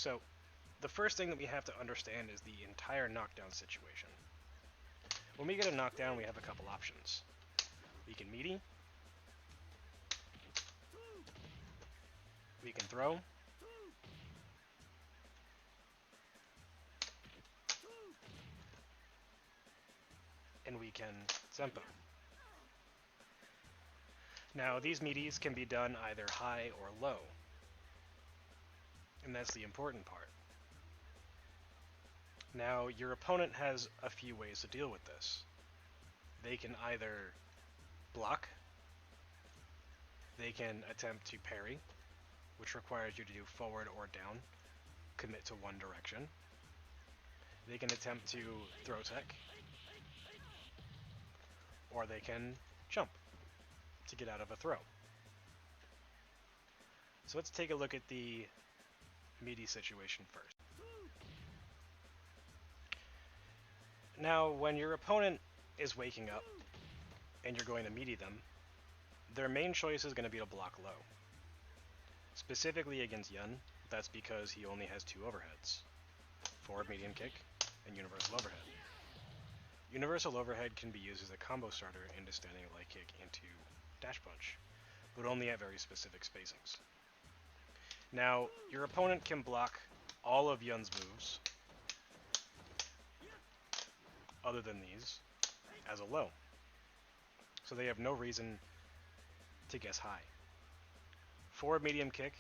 So, the first thing that we have to understand is the entire knockdown situation. When we get a knockdown, we have a couple options. We can meaty, we can throw, and we can Zenpo. Now, these meaties can be done either high or low, and that's the important part. Now, your opponent has a few ways to deal with this. They can either block, they can attempt to parry, which requires you to do forward or down, commit to one direction. They can attempt to throw tech, or they can jump to get out of a throw. So let's take a look at the meaty situation first. Now, when your opponent is waking up and you're going to meaty them, their main choice is going to be to block low. Specifically against Yun, that's because he only has two overheads: forward medium kick and universal overhead. Universal overhead can be used as a combo starter into standing light kick into dash punch, but only at very specific spacings. Now, your opponent can block all of Yun's moves, other than these, as a low. So they have no reason to guess high. Forward medium kick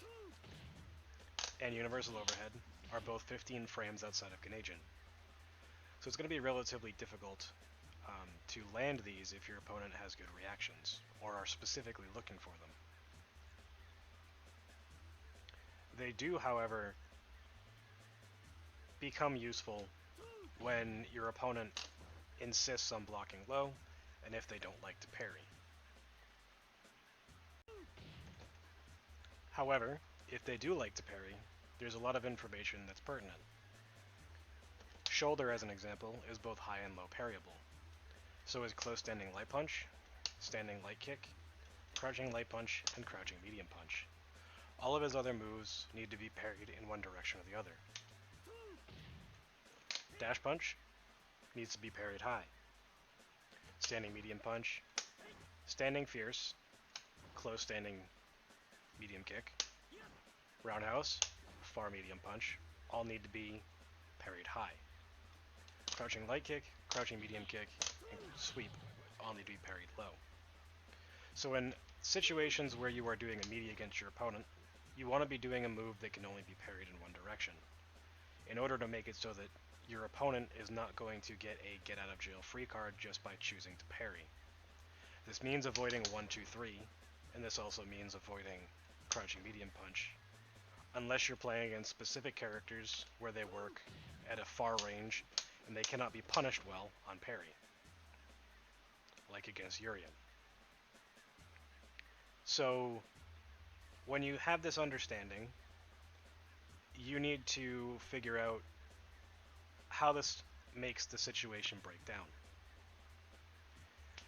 and universal overhead are both 15 frames outside of Canadian. So it's going to be relatively difficult to land these if your opponent has good reactions, or are specifically looking for them. They do, however, become useful when your opponent insists on blocking low, and if they don't like to parry. However, if they do like to parry, there's a lot of information that's pertinent. Shoulder, as an example, is both high and low parryable. So is close standing light punch, standing light kick, crouching light punch, and crouching medium punch. All of his other moves need to be parried in one direction or the other. Dash punch needs to be parried high. Standing medium punch, standing fierce, close standing medium kick, roundhouse, far medium punch, all need to be parried high. Crouching light kick, crouching medium kick, and sweep all need to be parried low. So in situations where you are doing a meaty against your opponent, you want to be doing a move that can only be parried in one direction, in order to make it so that your opponent is not going to get a get out of jail free card just by choosing to parry. This means avoiding 1-2-3, and this also means avoiding crouching medium punch, unless you're playing against specific characters where they work at a far range and they cannot be punished well on parry, like against Urien. So when you have this understanding, you need to figure out how this makes the situation break down.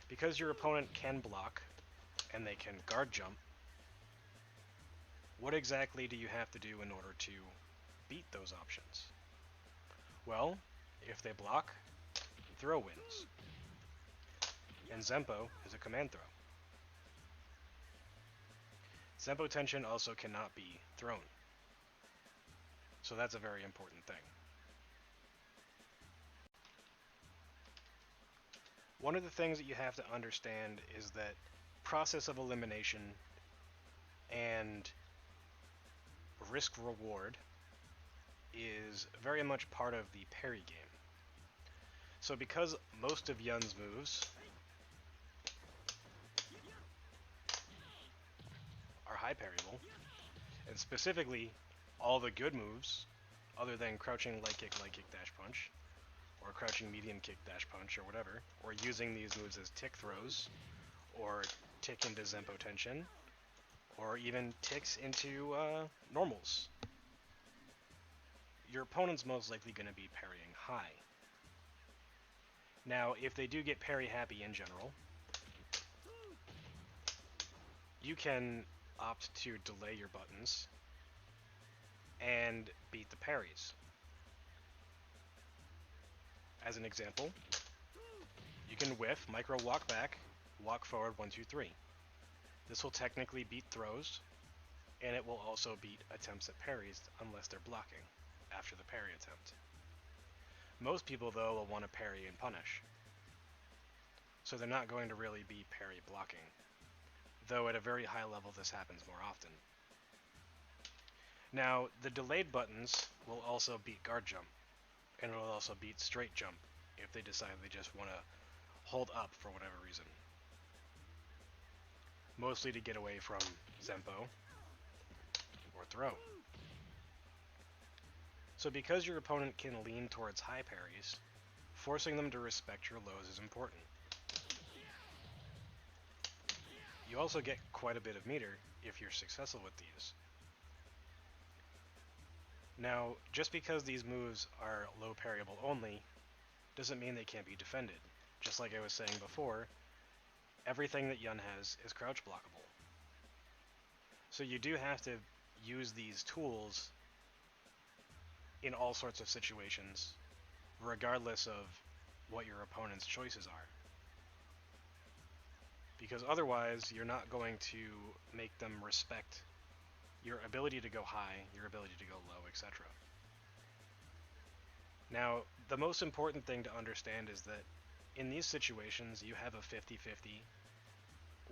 Because your opponent can block and they can guard jump, what exactly do you have to do in order to beat those options? Well, if they block, throw wins. And Zenpo is a command throw. Zenpotenshin also cannot be thrown. So that's a very important thing. One of the things that you have to understand is that process of elimination and risk reward is very much part of the parry game. So because most of Yun's moves are high parryable, and specifically all the good moves, other than crouching light kick, dash punch, or crouching medium kick, dash punch, or whatever, or using these moves as tick throws, or tick into Zenpotenshin, or even ticks into normals, your opponent's most likely going to be parrying high. Now, if they do get parry happy in general, you can opt to delay your buttons and beat the parries. As an example, you can whiff, micro walk back, walk forward 1, 2, 3. This will technically beat throws, and it will also beat attempts at parries unless they're blocking after the parry attempt. Most people, though, will want to parry and punish, so they're not going to really be parry blocking, though at a very high level this happens more often. Now, the delayed buttons will also beat guard jump, and it will also beat straight jump if they decide they just want to hold up for whatever reason. Mostly to get away from Zenpo or throw. So because your opponent can lean towards high parries, forcing them to respect your lows is important. You also get quite a bit of meter if you're successful with these. Now, just because these moves are low parryable only, doesn't mean they can't be defended. Just like I was saying before, everything that Yun has is crouch blockable. So you do have to use these tools in all sorts of situations, regardless of what your opponent's choices are. Because otherwise, you're not going to make them respect your ability to go high, your ability to go low, etc. Now, the most important thing to understand is that in these situations, you have a 50-50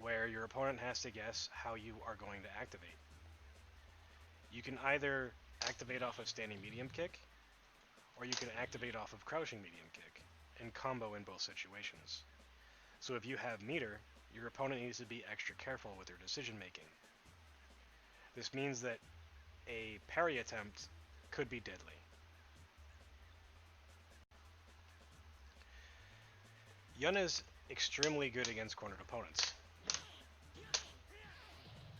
where your opponent has to guess how you are going to activate. You can either activate off of standing medium kick, or you can activate off of crouching medium kick, and combo in both situations. So if you have meter, your opponent needs to be extra careful with their decision making. This means that a parry attempt could be deadly. Yun is extremely good against cornered opponents.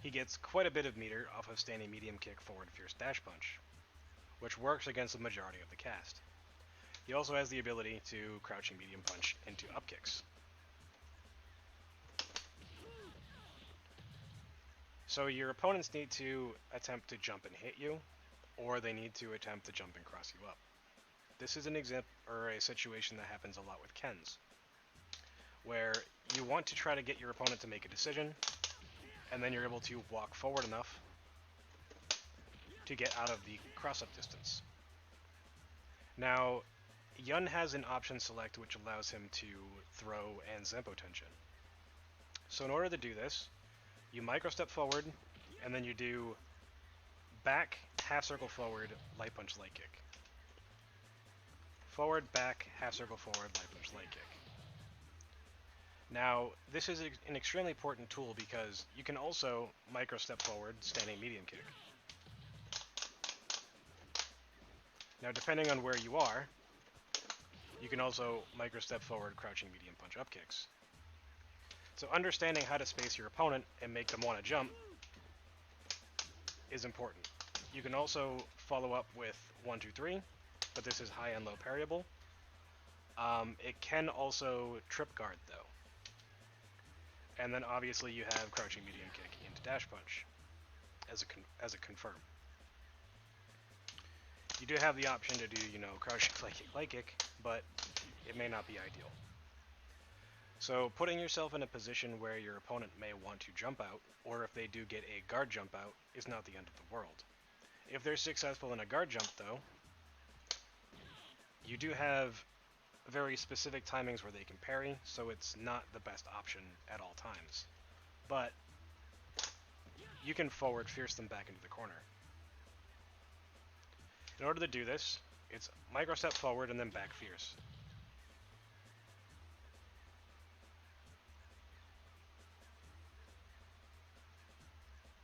He gets quite a bit of meter off of standing medium kick forward fierce dash punch, which works against the majority of the cast. He also has the ability to crouching medium punch into upkicks. So your opponents need to attempt to jump and hit you, or they need to attempt to jump and cross you up. This is an example or a situation that happens a lot with Kens, where you want to try to get your opponent to make a decision, and then you're able to walk forward enough to get out of the cross-up distance. Now, Yun has an option select which allows him to throw and Zenpotenshin. So in order to do this, you micro step forward, and then you do back, half circle forward, light punch, light kick. Forward, back, half circle forward, light punch, light kick. Now, this is an extremely important tool because you can also micro step forward, standing medium kick. Now, depending on where you are, you can also micro step forward, crouching medium punch up kicks. So understanding how to space your opponent and make them want to jump is important. You can also follow up with 1, 2, 3, but this is high and low parryable. It can also trip guard though. And then obviously you have crouching medium kick into dash punch as a confirm. You do have the option to do, crouching light kick, but it may not be ideal. So putting yourself in a position where your opponent may want to jump out, or if they do get a guard jump out, is not the end of the world. If they're successful in a guard jump though, you do have very specific timings where they can parry, so it's not the best option at all times. But you can forward fierce them back into the corner. In order to do this, it's micro step forward and then back fierce.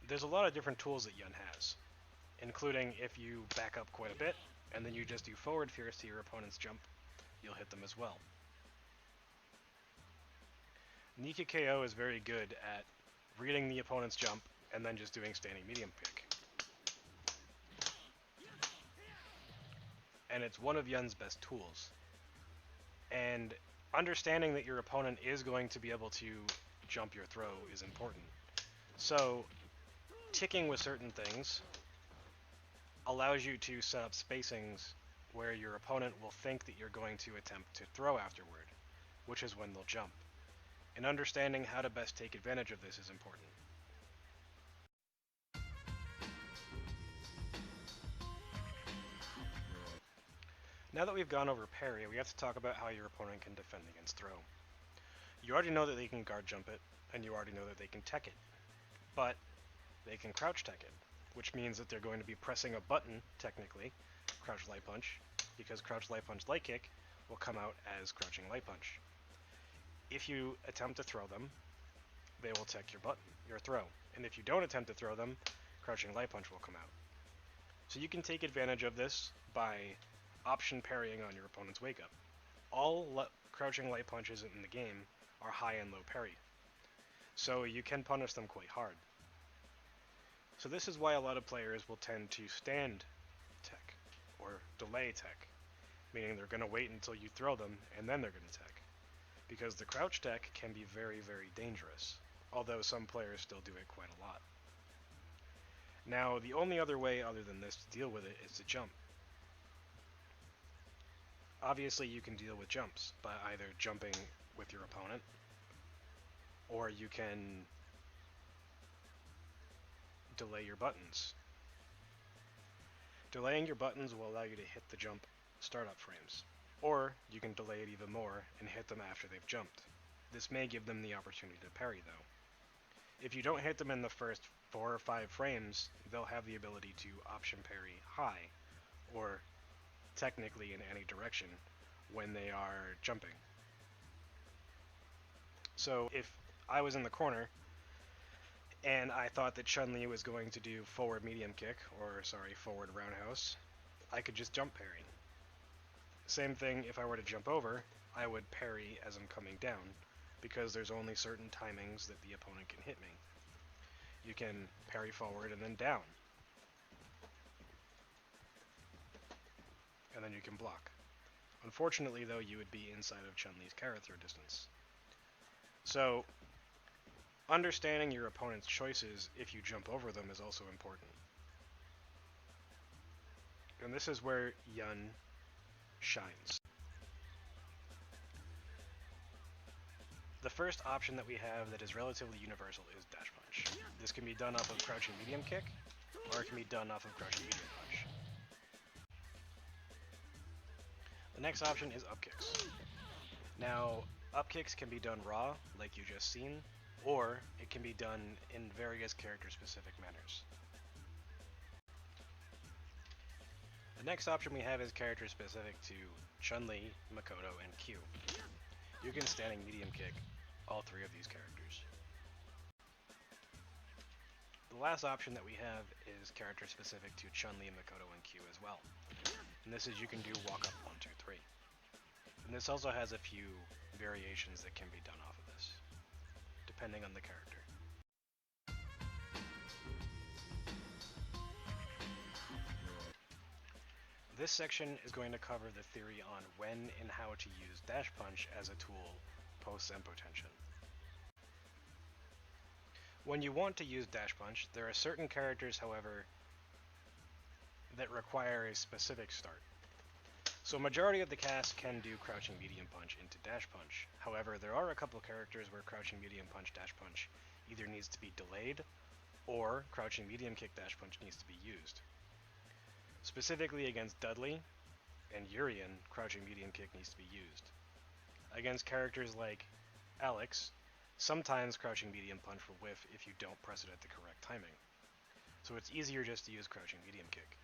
There's a lot of different tools that Yun has, including if you back up quite a bit, and then you just do forward fierce to your opponent's jump, you'll hit them as well. Nika KO is very good at reading the opponent's jump and then just doing standing medium kick. And it's one of Yun's best tools. And understanding that your opponent is going to be able to jump your throw is important. So, ticking with certain things allows you to set up spacings where your opponent will think that you're going to attempt to throw afterward, which is when they'll jump. And understanding how to best take advantage of this is important. Now that we've gone over parry, we have to talk about how your opponent can defend against throw. You already know that they can guard jump it, and you already know that they can tech it. But they can crouch tech it, which means that they're going to be pressing a button, technically, crouch light punch, because crouch light punch light kick will come out as crouching light punch. If you attempt to throw them, they will tech your throw. And if you don't attempt to throw them, crouching light punch will come out. So you can take advantage of this by option parrying on your opponent's wake up. All crouching light punches in the game are high and low parry, so you can punish them quite hard. So this is why a lot of players will tend to stand tech, or delay tech, meaning they're going to wait until you throw them and then they're going to tech. Because the crouch tech can be very, very dangerous, although some players still do it quite a lot. Now, the only other way other than this to deal with it is to jump. Obviously, you can deal with jumps by either jumping with your opponent, or you can delay your buttons. Delaying your buttons will allow you to hit the jump startup frames, or you can delay it even more and hit them after they've jumped. This may give them the opportunity to parry, though. If you don't hit them in the first 4 or 5 frames, they'll have the ability to option parry high, or technically in any direction, when they are jumping. So if I was in the corner and I thought that Chun-Li was going to do forward medium kick, or forward roundhouse, I could just jump parry. Same thing if I were to jump over, I would parry as I'm coming down, because there's only certain timings that the opponent can hit me. You can parry forward and then down, and then you can block. Unfortunately, though, you would be inside of Chun-Li's carry throw distance. So, understanding your opponent's choices if you jump over them is also important. And this is where Yun shines. The first option that we have that is relatively universal is dash punch. This can be done off of crouching medium kick, or it can be done off of crouching medium punch. The next option is Upkicks. Now, Upkicks can be done raw, like you just seen, or it can be done in various character-specific manners. The next option we have is character-specific to Chun-Li, Makoto, and Q. You can standing medium kick all 3 of these characters. The last option that we have is character-specific to Chun-Li, Makoto, and Q as well. And this is you can do walk up 1, 2, 3. And this also has a few variations that can be done off of this, depending on the character. This section is going to cover the theory on when and how to use dash punch as a tool post Zenpotenshin. When you want to use dash punch, there are certain characters, however, that require a specific start. So majority of the cast can do crouching medium punch into dash punch. However, there are a couple characters where crouching medium punch dash punch either needs to be delayed or crouching medium kick dash punch needs to be used. Specifically against Dudley and Urien, crouching medium kick needs to be used. Against characters like Alex, sometimes crouching medium punch will whiff if you don't press it at the correct timing. So it's easier just to use crouching medium kick.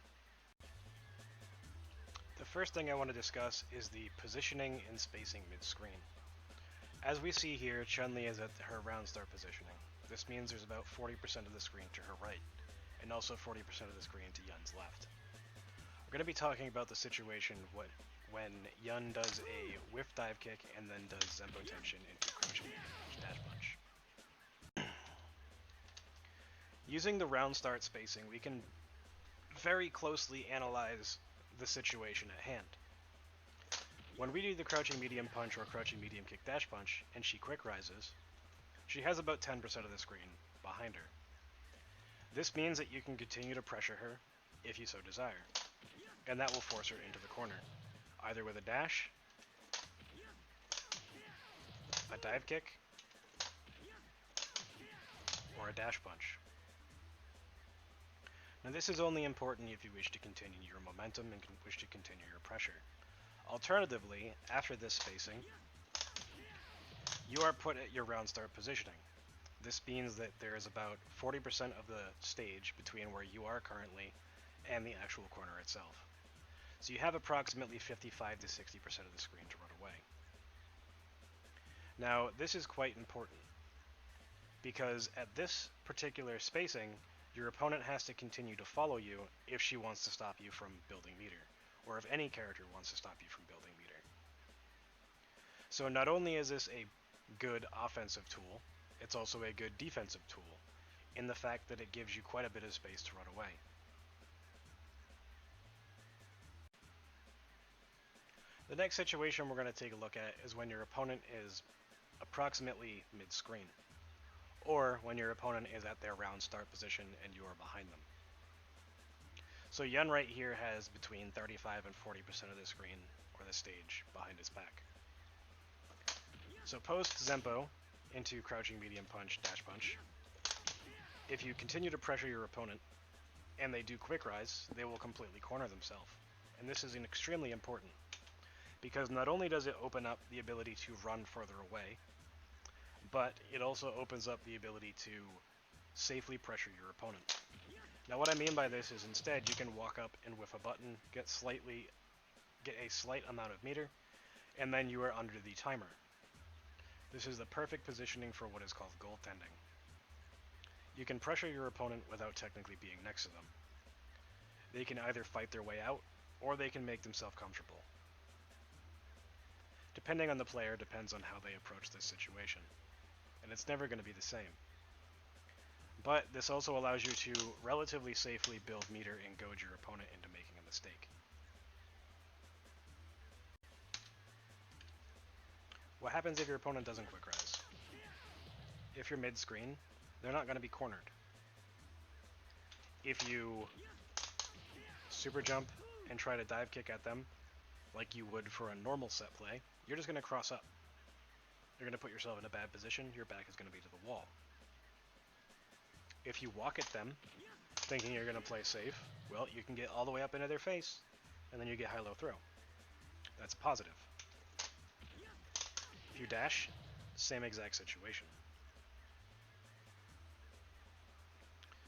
The first thing I want to discuss is the positioning and spacing mid-screen. As we see here, Chun-Li is at her round start positioning. This means there's about 40% of the screen to her right, and also 40% of the screen to Yun's left. We're going to be talking about the situation when Yun does a whiff dive kick and then does Zenpotenshin into crouching dash punch. Using the round start spacing, we can very closely analyze the situation at hand. When we do the crouching medium punch or crouching medium kick dash punch and she quick rises, she has about 10% of the screen behind her. This means that you can continue to pressure her if you so desire. And that will force her into the corner, either with a dash, a dive kick, or a dash punch. Now this is only important if you wish to continue your momentum and wish to continue your pressure. Alternatively, after this spacing, you are put at your round start positioning. This means that there is about 40% of the stage between where you are currently and the actual corner itself. So you have approximately 55 to 60% of the screen to run away. Now, this is quite important, because at this particular spacing, your opponent has to continue to follow you if she wants to stop you from building meter, or if any character wants to stop you from building meter. So not only is this a good offensive tool, it's also a good defensive tool, in the fact that it gives you quite a bit of space to run away. The next situation we're going to take a look at is when your opponent is approximately mid-screen, or when your opponent is at their round start position and you are behind them. So Yun right here has between 35 and 40% of the screen, or the stage, behind his back. So post Zenpo into crouching medium punch, dash punch. If you continue to pressure your opponent, and they do Quickrise, they will completely corner themselves. And this is extremely important, because not only does it open up the ability to run further away, but it also opens up the ability to safely pressure your opponent. Now what I mean by this is instead you can walk up and with a button get a slight amount of meter, and then you are under the timer. This is the perfect positioning for what is called goaltending. You can pressure your opponent without technically being next to them. They can either fight their way out, or they can make themselves comfortable. Depending on the player depends on how they approach this situation, and it's never going to be the same. But this also allows you to relatively safely build meter and goad your opponent into making a mistake. What happens if your opponent doesn't quick rise? If you're mid-screen, they're not going to be cornered. If you super jump and try to dive kick at them, like you would for a normal set play, you're just going to cross up. You're going to put yourself in a bad position, your back is going to be to the wall. If you walk at them, thinking you're going to play safe, well, you can get all the way up into their face, and then you get high-low throw. That's positive. If you dash, same exact situation.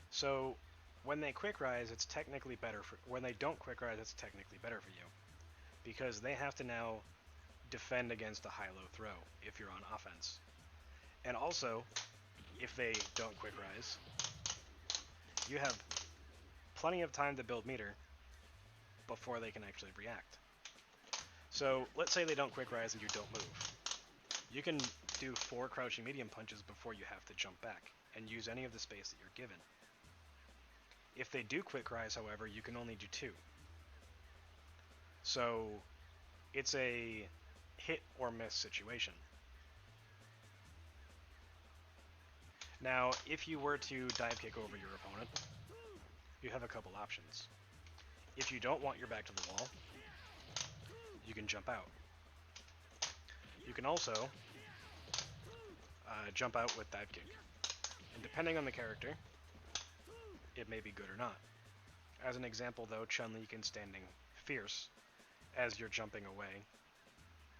So when they quick rise, it's technically better for, when they don't quick rise, it's technically better for you, because they have to now defend against a high-low throw if you're on offense. And also, if they don't quick rise, you have plenty of time to build meter before they can actually react. So let's say they don't quick rise and you don't move. You can do 4 crouching medium punches before you have to jump back and use any of the space that you're given. If they do quick rise, however, you can only do 2. So it's a hit or miss situation. Now, if you were to dive kick over your opponent, you have a couple options. If you don't want your back to the wall, you can jump out. You can also jump out with dive kick. And depending on the character, it may be good or not. As an example though, Chun-Li can standing fierce as you're jumping away.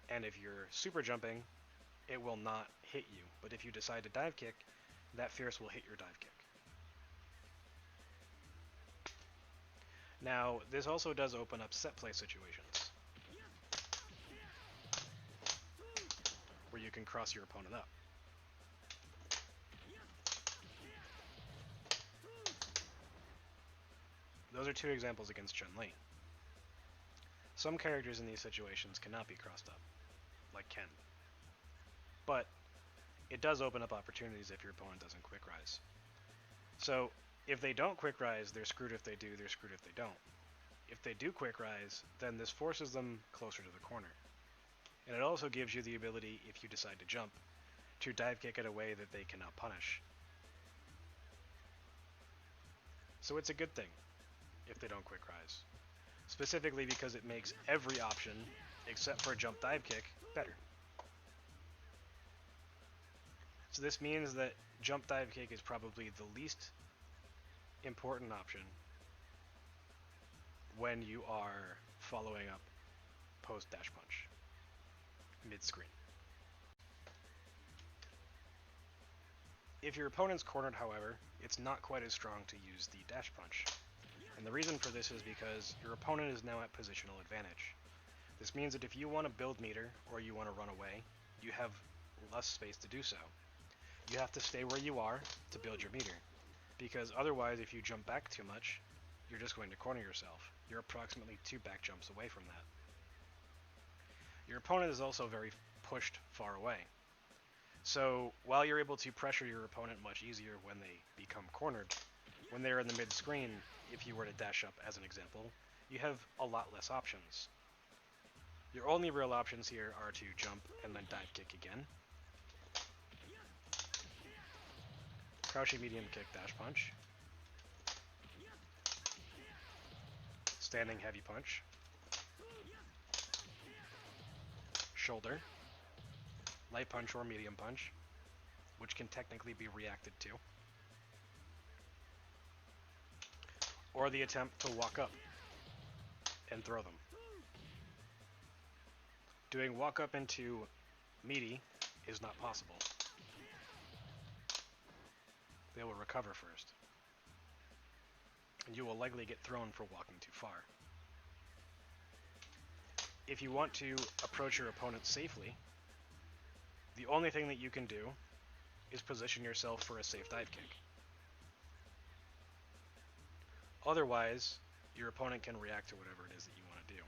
And if you're super jumping, it will not hit you. But if you decide to dive kick, that fierce will hit your dive kick. Now, this also does open up set play situations, where you can cross your opponent up. Those are 2 examples against Chun-Li. Some characters in these situations cannot be crossed up, like Ken. But it does open up opportunities if your opponent doesn't quick rise. So if they don't quick rise, they're screwed if they do, they're screwed if they don't. If they do quick rise, then this forces them closer to the corner. And it also gives you the ability, if you decide to jump, to dive kick it a way that they cannot punish. So it's a good thing. if they don't quick rise. Specifically because it makes every option, except for jump dive kick, better. So this means that jump dive kick is probably the least important option when you are following up post dash punch mid-screen. If your opponent's cornered, however, it's not quite as strong to use the dash punch. And the reason for this is because your opponent is now at positional advantage. This means that if you want to build meter or you want to run away, you have less space to do so. You have to stay where you are to build your meter, because otherwise if you jump back too much, you're just going to corner yourself. You're approximately 2 back jumps away from that. Your opponent is also very pushed far away. So while you're able to pressure your opponent much easier when they become cornered, when they're in the mid-screen, if you were to dash up as an example, you have a lot less options. Your only real options here are to jump and then dive kick again, crouching medium kick dash punch, standing heavy punch, shoulder, light punch or medium punch, which can technically be reacted to, or the attempt to walk up and throw them. Doing walk up into meaty is not possible. They will recover first, and you will likely get thrown for walking too far. If you want to approach your opponent safely, the only thing that you can do is position yourself for a safe dive kick. Otherwise, your opponent can react to whatever it is that you want to do.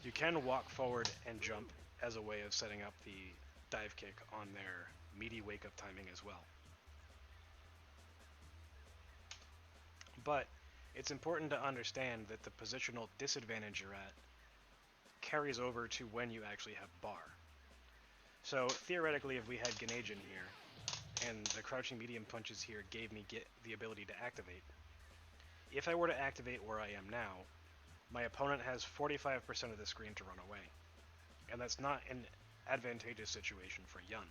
You can walk forward and jump as a way of setting up the dive kick on their meaty wake-up timing as well. But it's important to understand that the positional disadvantage you're at carries over to when you actually have bar. So theoretically, if we had Ganejin here, and the crouching medium punches here gave me the ability to activate, if I were to activate where I am now, my opponent has 45% of the screen to run away. And that's not an advantageous situation for Yun.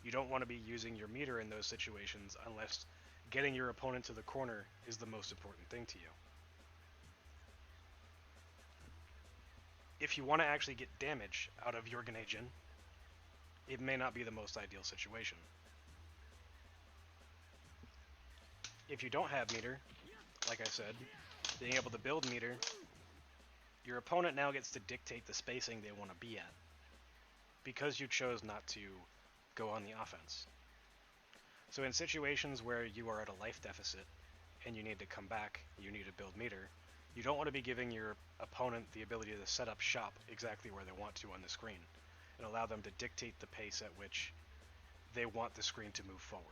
You don't want to be using your meter in those situations unless getting your opponent to the corner is the most important thing to you. If you want to actually get damage out of your Ganejin, it may not be the most ideal situation. If you don't have meter, like I said, being able to build meter, your opponent now gets to dictate the spacing they want to be at, because you chose not to go on the offense. So in situations where you are at a life deficit and you need to come back, you need to build meter, you don't want to be giving your opponent the ability to set up shop exactly where they want to on the screen and allow them to dictate the pace at which they want the screen to move forward.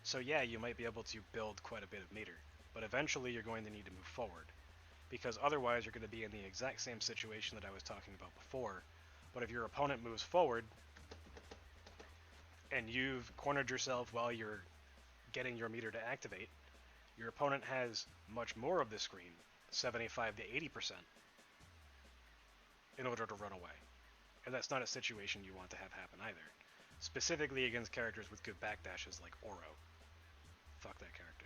So yeah, you might be able to build quite a bit of meter, but eventually you're going to need to move forward, because otherwise you're going to be in the exact same situation that I was talking about before. But if your opponent moves forward and you've cornered yourself while you're getting your meter to activate, your opponent has much more of the screen, 75 to 80%, in order to run away. And that's not a situation you want to have happen either. Specifically against characters with good backdashes like Oro. Fuck that character.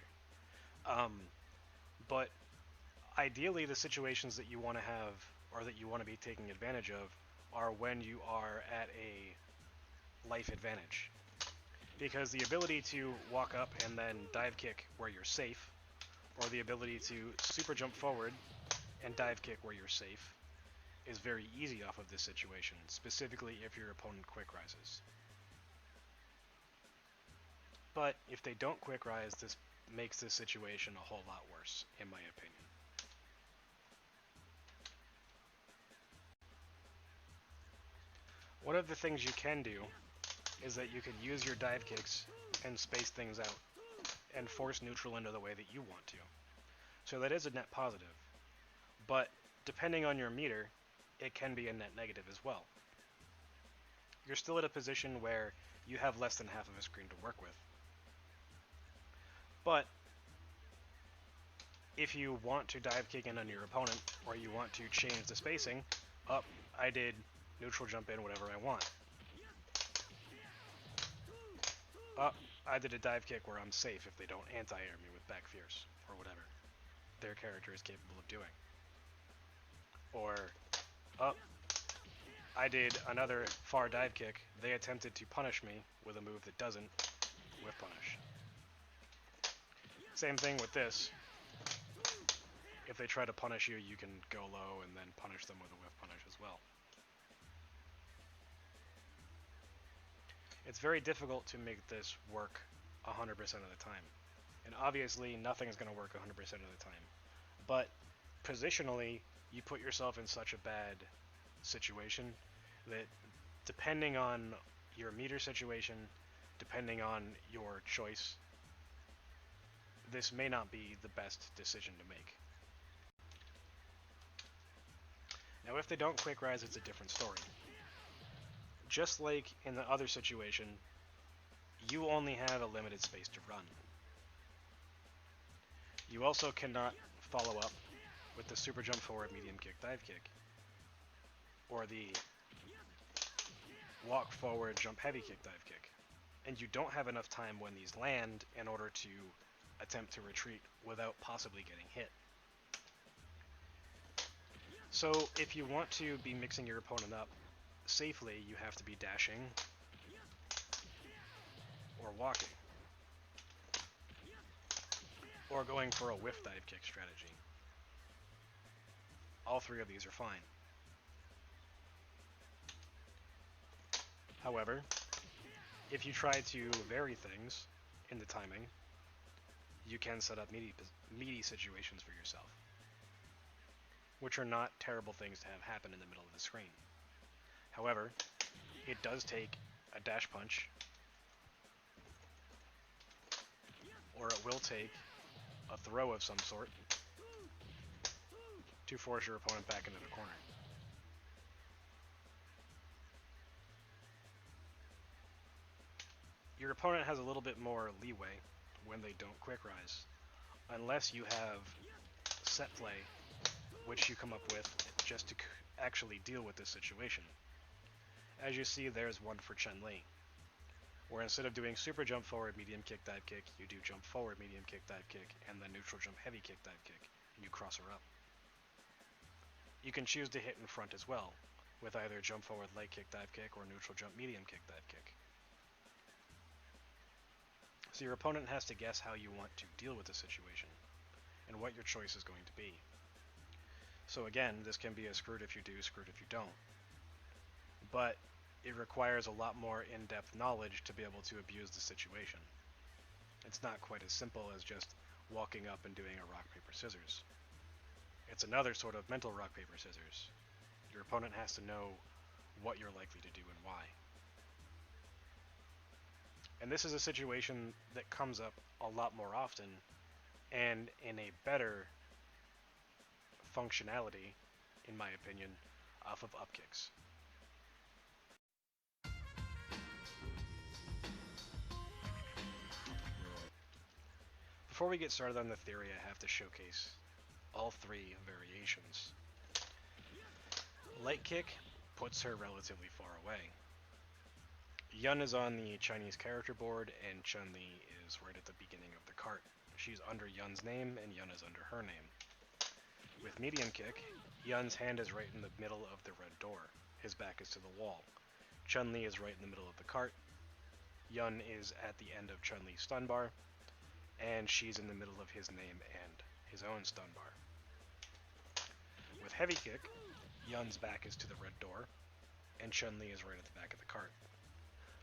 But ideally the situations that you want to have, or that you want to be taking advantage of, are when you are at a life advantage. Because the ability to walk up and then dive kick where you're safe, or the ability to super jump forward and dive kick where you're safe, is very easy off of this situation, specifically if your opponent quick rises. But if they don't quick rise, this makes this situation a whole lot worse, in my opinion. One of the things you can do is that you can use your dive kicks and space things out and force neutral into the way that you want to. So that is a net positive. But depending on your meter, it can be a net negative as well. You're still at a position where you have less than half of a screen to work with. But if you want to dive kick in on your opponent, or you want to change the spacing, up, I did neutral jump in whatever I want. Up, I did a dive kick where I'm safe if they don't anti-air me with back fierce, or whatever their character is capable of doing. Or, up, I did another far dive kick, they attempted to punish me with a move that doesn't, whiff punish. Same thing with this. If they try to punish you, you can go low and then punish them with a whiff punish as well. It's very difficult to make this work 100% of the time. And obviously, nothing's going to work 100% of the time. But positionally, you put yourself in such a bad situation that depending on your meter situation, depending on your choice, this may not be the best decision to make. Now, if they don't Quickrise, it's a different story. Just like in the other situation, you only have a limited space to run. You also cannot follow up with the super jump forward, medium kick, dive kick, or the walk forward, jump heavy kick, dive kick. And you don't have enough time when these land in order to attempt to retreat without possibly getting hit. So if you want to be mixing your opponent up safely, you have to be dashing or walking, or going for a whiff dive kick strategy. All three of these are fine. However, if you try to vary things in the timing, you can set up meaty situations for yourself, which are not terrible things to have happen in the middle of the screen. However, it does take a dash punch, or it will take a throw of some sort to force your opponent back into the corner. Your opponent has a little bit more leeway when they don't Quickrise, unless you have Setplay, which you come up with just to actually deal with this situation. As you see, there's one for Chun-Li, where instead of doing super jump forward, medium kick, dive kick, you do jump forward, medium kick, dive kick, and then neutral jump, heavy kick, dive kick, and you cross her up. You can choose to hit in front as well, with either jump forward, light kick, dive kick, or neutral jump, medium kick, dive kick. So your opponent has to guess how you want to deal with the situation, and what your choice is going to be. So again, this can be a screwed if you do, screwed if you don't. But it requires a lot more in-depth knowledge to be able to abuse the situation. It's not quite as simple as just walking up and doing a rock, paper, scissors. It's another sort of mental rock, paper, scissors. Your opponent has to know what you're likely to do and why. And this is a situation that comes up a lot more often, and in a better functionality, in my opinion, off of Upkicks. Before we get started on the theory, I have to showcase all three variations. Light kick puts her relatively far away. Yun is on the Chinese character board, and Chun-Li is right at the beginning of the cart. She's under Yun's name, and Yun is under her name. With medium kick, Yun's hand is right in the middle of the red door. His back is to the wall. Chun-Li is right in the middle of the cart. Yun is at the end of Chun-Li's stun bar, and she's in the middle of his name and his own stun bar. With heavy kick, Yun's back is to the red door, and Chun-Li is right at the back of the cart.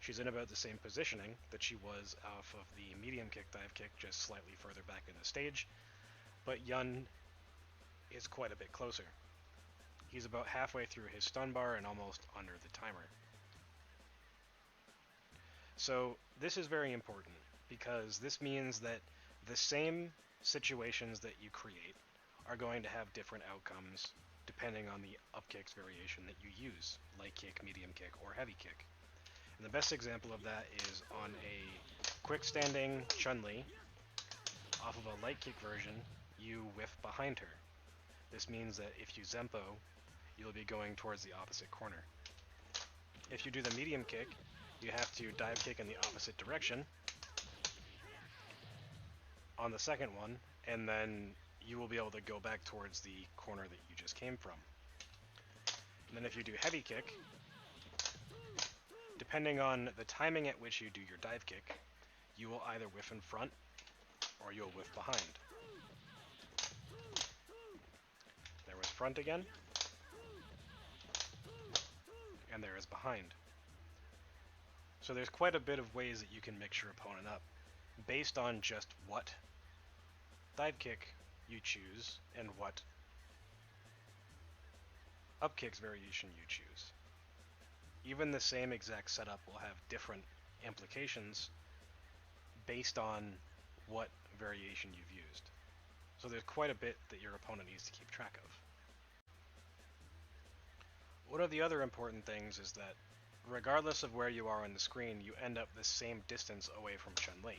She's in about the same positioning that she was off of the medium kick, dive kick, just slightly further back in the stage, but Yun is quite a bit closer. He's about halfway through his stun bar and almost under the timer. So this is very important, because this means that the same situations that you create are going to have different outcomes depending on the Upkicks variation that you use, light kick, medium kick, or heavy kick. And the best example of that is on a quick standing Chun-Li off of a light kick version you whiff behind her. This means that if you Zenpo, you'll be going towards the opposite corner. If you do the medium kick, you have to dive kick in the opposite direction on the second one, and then you will be able to go back towards the corner that you just came from. And then if you do heavy kick, depending on the timing at which you do your dive kick, you will either whiff in front or you'll whiff behind. There was front again, and there is behind. So there's quite a bit of ways that you can mix your opponent up based on just what dive kick you choose and what Upkicks variation you choose. Even the same exact setup will have different implications based on what variation you've used. So there's quite a bit that your opponent needs to keep track of. One of the other important things is that regardless of where you are on the screen, you end up the same distance away from Chun-Li.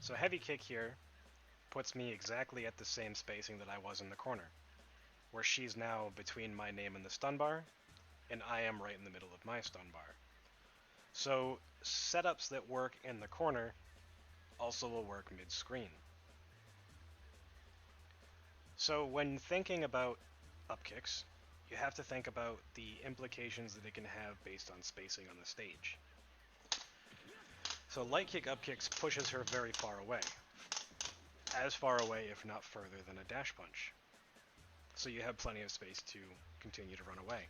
So heavy kick here puts me exactly at the same spacing that I was in the corner, where she's now between my name and the stun bar, and I am right in the middle of my stun bar. So setups that work in the corner also will work mid-screen. So when thinking about Upkicks, you have to think about the implications that it can have based on spacing on the stage. So light kick Upkicks pushes her very far away. As far away, if not further, than a dash punch. So you have plenty of space to continue to run away.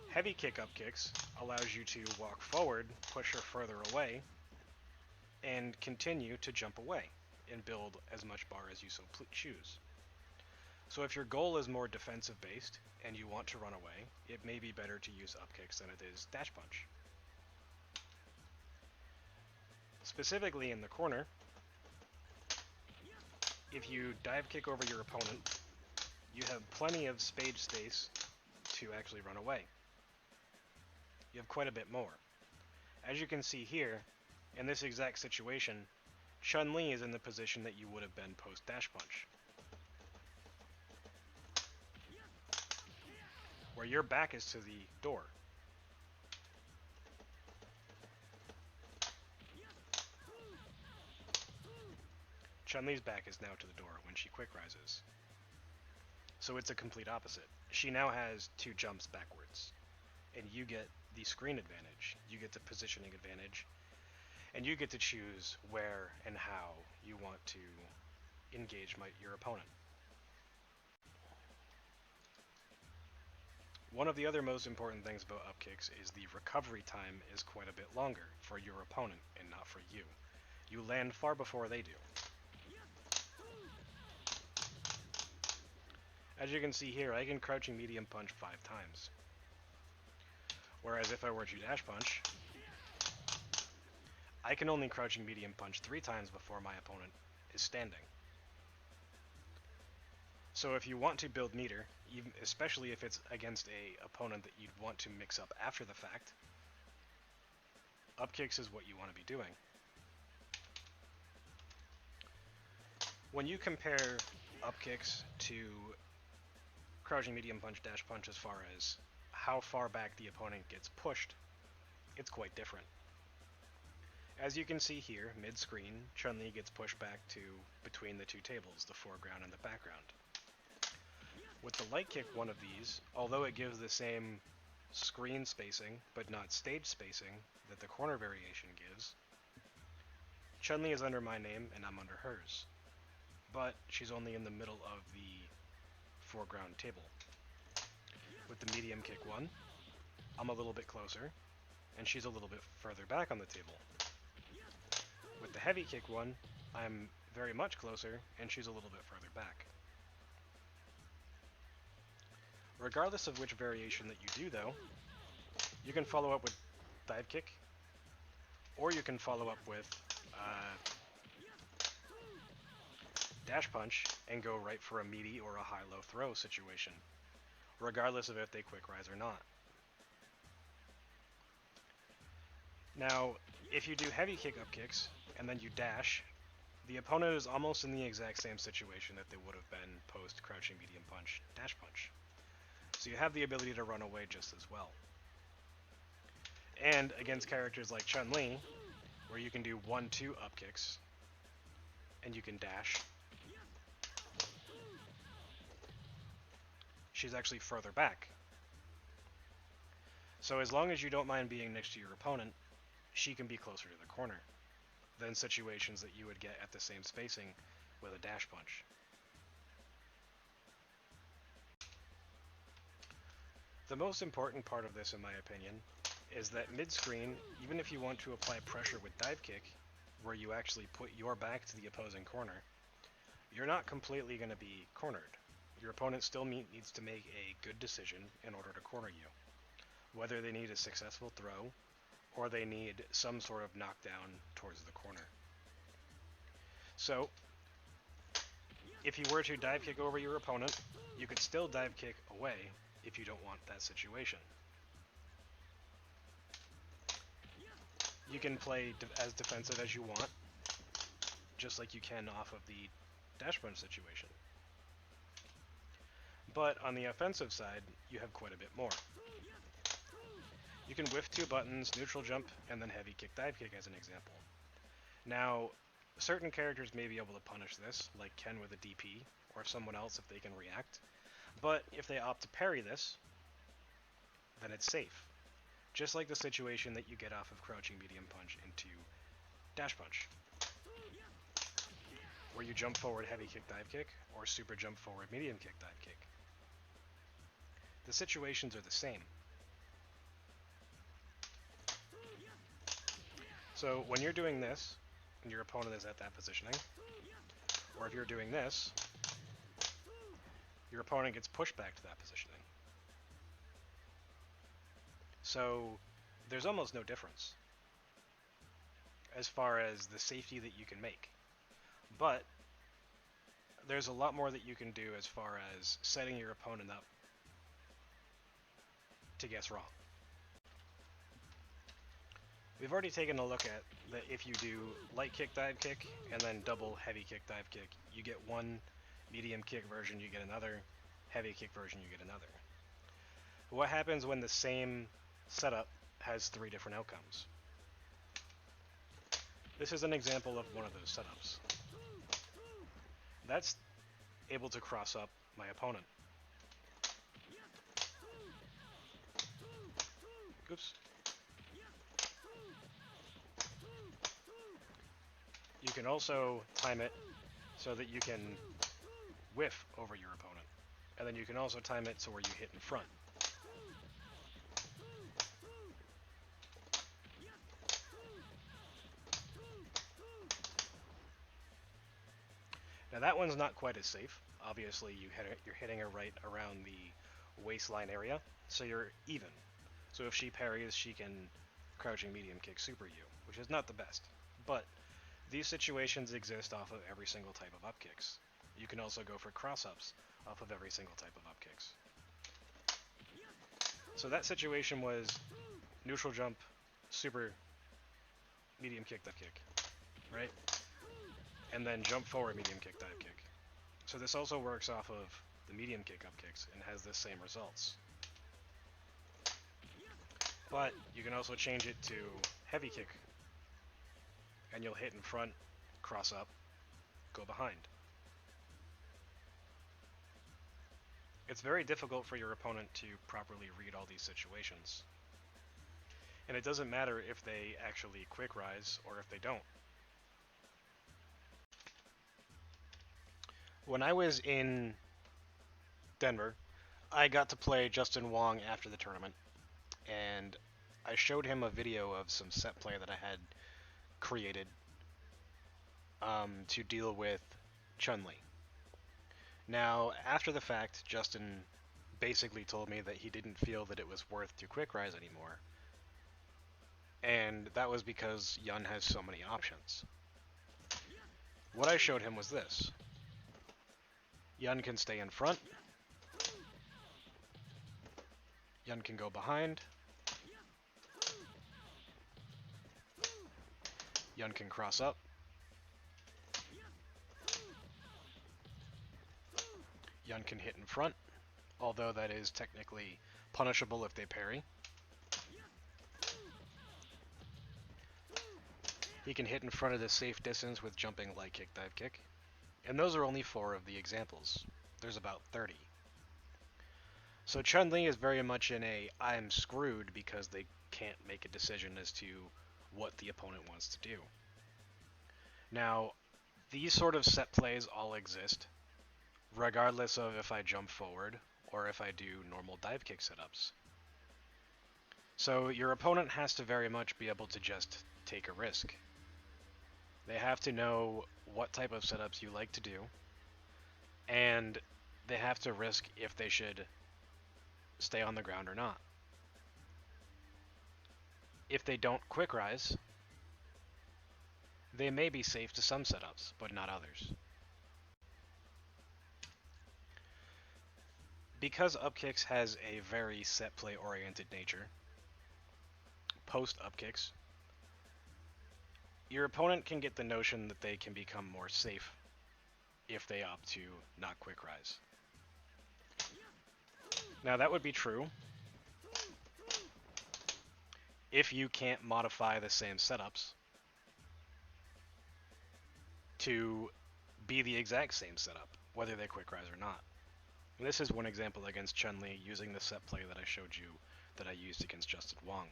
Heavy kick Upkicks allows you to walk forward, push her further away, and continue to jump away and build as much bar as you so choose. So if your goal is more defensive based and you want to run away, it may be better to use Upkicks than it is dash punch. Specifically in the corner, if you dive kick over your opponent, you have plenty of spade space to actually run away. You have quite a bit more. As you can see here, in this exact situation, Chun-Li is in the position that you would have been post dash punch, where your back is to the door. Chun-Li's back is now to the door when she quick rises. So it's a complete opposite. She now has two jumps backwards, and you get the screen advantage, you get the positioning advantage, and you get to choose where and how you want to engage your opponent. One of the other most important things about Upkicks is the recovery time is quite a bit longer for your opponent and not for you. You land far before they do. As you can see here, I can crouching medium punch 5 times. Whereas if I were to dash punch, I can only crouching medium punch 3 times before my opponent is standing. So if you want to build meter, especially if it's against a opponent that you'd want to mix up after the fact, Upkicks is what you want to be doing. When you compare Upkicks to crouching medium punch, dash punch as far as how far back the opponent gets pushed, it's quite different. As you can see here, mid-screen, Chun-Li gets pushed back to between the two tables, the foreground and the background. With the light kick one of these, although it gives the same screen spacing, but not stage spacing, that the corner variation gives, Chun-Li is under my name and I'm under hers. But she's only in the middle of the foreground table. With the medium kick one, I'm a little bit closer, and she's a little bit further back on the table. With the heavy kick one, I'm very much closer, and she's a little bit further back. Regardless of which variation that you do though, you can follow up with dive kick, or you can follow up with dash punch and go right for a meaty or a high-low throw situation, regardless of if they quick rise or not. Now, if you do heavy kick Upkicks and then you dash, the opponent is almost in the exact same situation that they would have been post crouching medium punch, dash punch. So you have the ability to run away just as well. And against characters like Chun-Li, where you can do 1-2 Upkicks, and you can dash, she's actually further back. So as long as you don't mind being next to your opponent, she can be closer to the corner than situations that you would get at the same spacing with a dash punch. The most important part of this, in my opinion, is that mid-screen, even if you want to apply pressure with dive kick, where you actually put your back to the opposing corner, you're not completely going to be cornered. Your opponent still needs to make a good decision in order to corner you, whether they need a successful throw or they need some sort of knockdown towards the corner. So, if you were to dive kick over your opponent, you could still dive kick away if you don't want that situation. You can play as defensive as you want, just like you can off of the dash punch situation. But on the offensive side, you have quite a bit more. You can whiff 2 buttons, neutral jump, and then heavy kick, dive kick as an example. Now, certain characters may be able to punish this, like Ken with a DP, or someone else if they can react. But if they opt to parry this, then it's safe. Just like the situation that you get off of crouching medium punch into dash punch, where you jump forward heavy kick, dive kick, or super jump forward medium kick, dive kick. The situations are the same. So when you're doing this, and your opponent is at that positioning, or if you're doing this, your opponent gets pushed back to that positioning. So there's almost no difference as far as the safety that you can make. But there's a lot more that you can do as far as setting your opponent up to guess wrong. We've already taken a look at that if you do light kick, dive kick, and then double heavy kick, dive kick, you get one medium kick version, you get another heavy kick version, you get another. What happens when the same setup has 3 different outcomes? This is an example of one of those setups. That's able to cross up my opponent. Oops. You can also time it so that you can whiff over your opponent. And then you can also time it so where you hit in front. Now that one's not quite as safe. Obviously you're hitting her right around the waistline area, so you're even. So if she parries, she can crouching medium kick super you, which is not the best. But these situations exist off of every single type of upkicks. You can also go for cross-ups off of every single type of upkicks. So that situation was neutral jump, super medium kick, dive kick, right? And then jump forward medium kick, dive kick. So this also works off of the medium kick upkicks and has the same results. But you can also change it to heavy kick, and you'll hit in front, cross up, go behind. It's very difficult for your opponent to properly read all these situations. And it doesn't matter if they actually Quickrise or if they don't. When I was in Denver, I got to play Justin Wong after the tournament, and I showed him a video of some set play that I had created to deal with Chun-Li. Now, after the fact, Justin basically told me that he didn't feel that it was worth to Quickrise anymore, and that was because Yun has so many options. What I showed him was this. Yun can stay in front, Yun can go behind, Yun can cross up, Yun can hit in front, although that is technically punishable if they parry. He can hit in front of the safe distance with jumping, light kick, dive kick. And those are only 4 of the examples. There's about 30. So Chun-Li is very much in a I'm screwed because they can't make a decision as to what the opponent wants to do. Now, these sort of set plays all exist, regardless of if I jump forward or if I do normal dive kick setups. So your opponent has to very much be able to just take a risk. They have to know what type of setups you like to do, and they have to risk if they should stay on the ground or not. If they don't Quickrise, they may be safe to some setups, but not others. Because Upkicks has a very set play oriented nature, post Upkicks, your opponent can get the notion that they can become more safe if they opt to not Quickrise. Now that would be true if you can't modify the same setups to be the exact same setup, whether they Quickrise or not. And this is one example against Chun-Li using the set play that I showed you that I used against Justin Wong.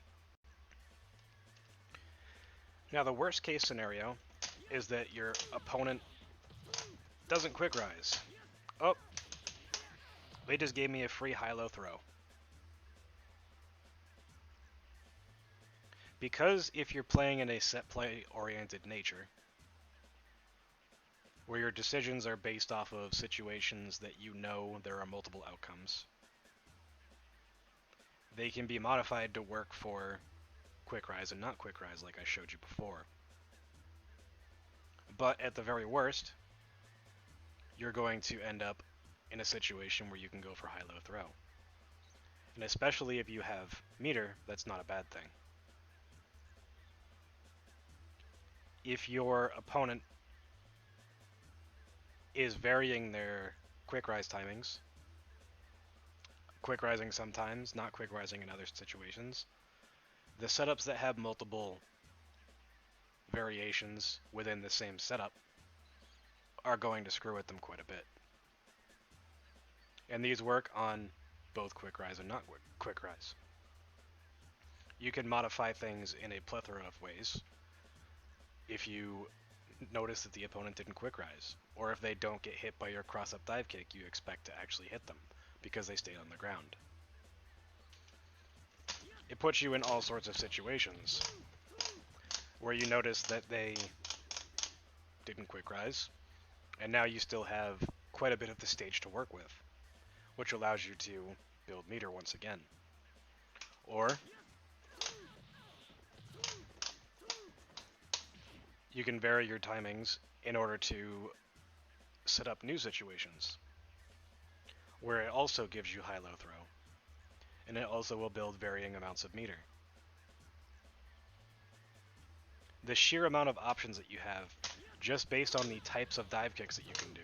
Now the worst case scenario is that your opponent doesn't Quickrise. Oh, they just gave me a free high-low throw. Because if you're playing in a set play oriented nature, where your decisions are based off of situations that you know there are multiple outcomes, they can be modified to work for Quickrise and not Quickrise like I showed you before. But at the very worst, you're going to end up in a situation where you can go for high-low throw. And especially if you have meter, that's not a bad thing. If your opponent is varying their Quickrise timings, Quickrising sometimes, not Quickrising in other situations, the setups that have multiple variations within the same setup are going to screw with them quite a bit. And these work on both Quickrise and not Quickrise. You can modify things in a plethora of ways if you notice that the opponent didn't Quickrise, or if they don't get hit by your cross-up dive kick, you expect to actually hit them because they stayed on the ground. It puts you in all sorts of situations where you notice that they didn't Quickrise, and now you still have quite a bit of the stage to work with, which allows you to build meter once again. Or you can vary your timings in order to set up new situations, where it also gives you high-low throw, and it also will build varying amounts of meter. The sheer amount of options that you have, just based on the types of dive kicks that you can do,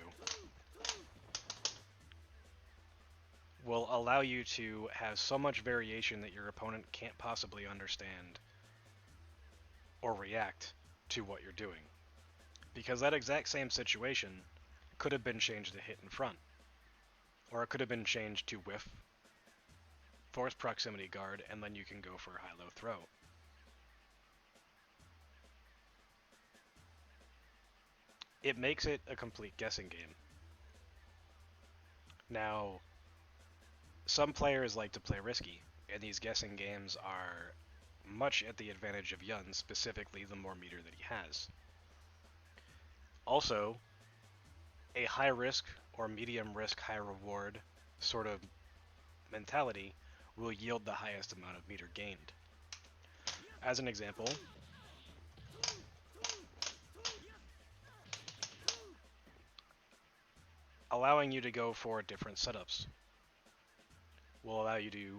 will allow you to have so much variation that your opponent can't possibly understand or react to what you're doing. Because that exact same situation could have been changed to hit in front, or it could have been changed to whiff, force proximity guard, and then you can go for a high-low throw. It makes it a complete guessing game. Now, some players like to play risky, and these guessing games are much at the advantage of Yun, specifically the more meter that he has. Also, a high risk or medium risk, high reward sort of mentality will yield the highest amount of meter gained. As an example, allowing you to go for different setups will allow you to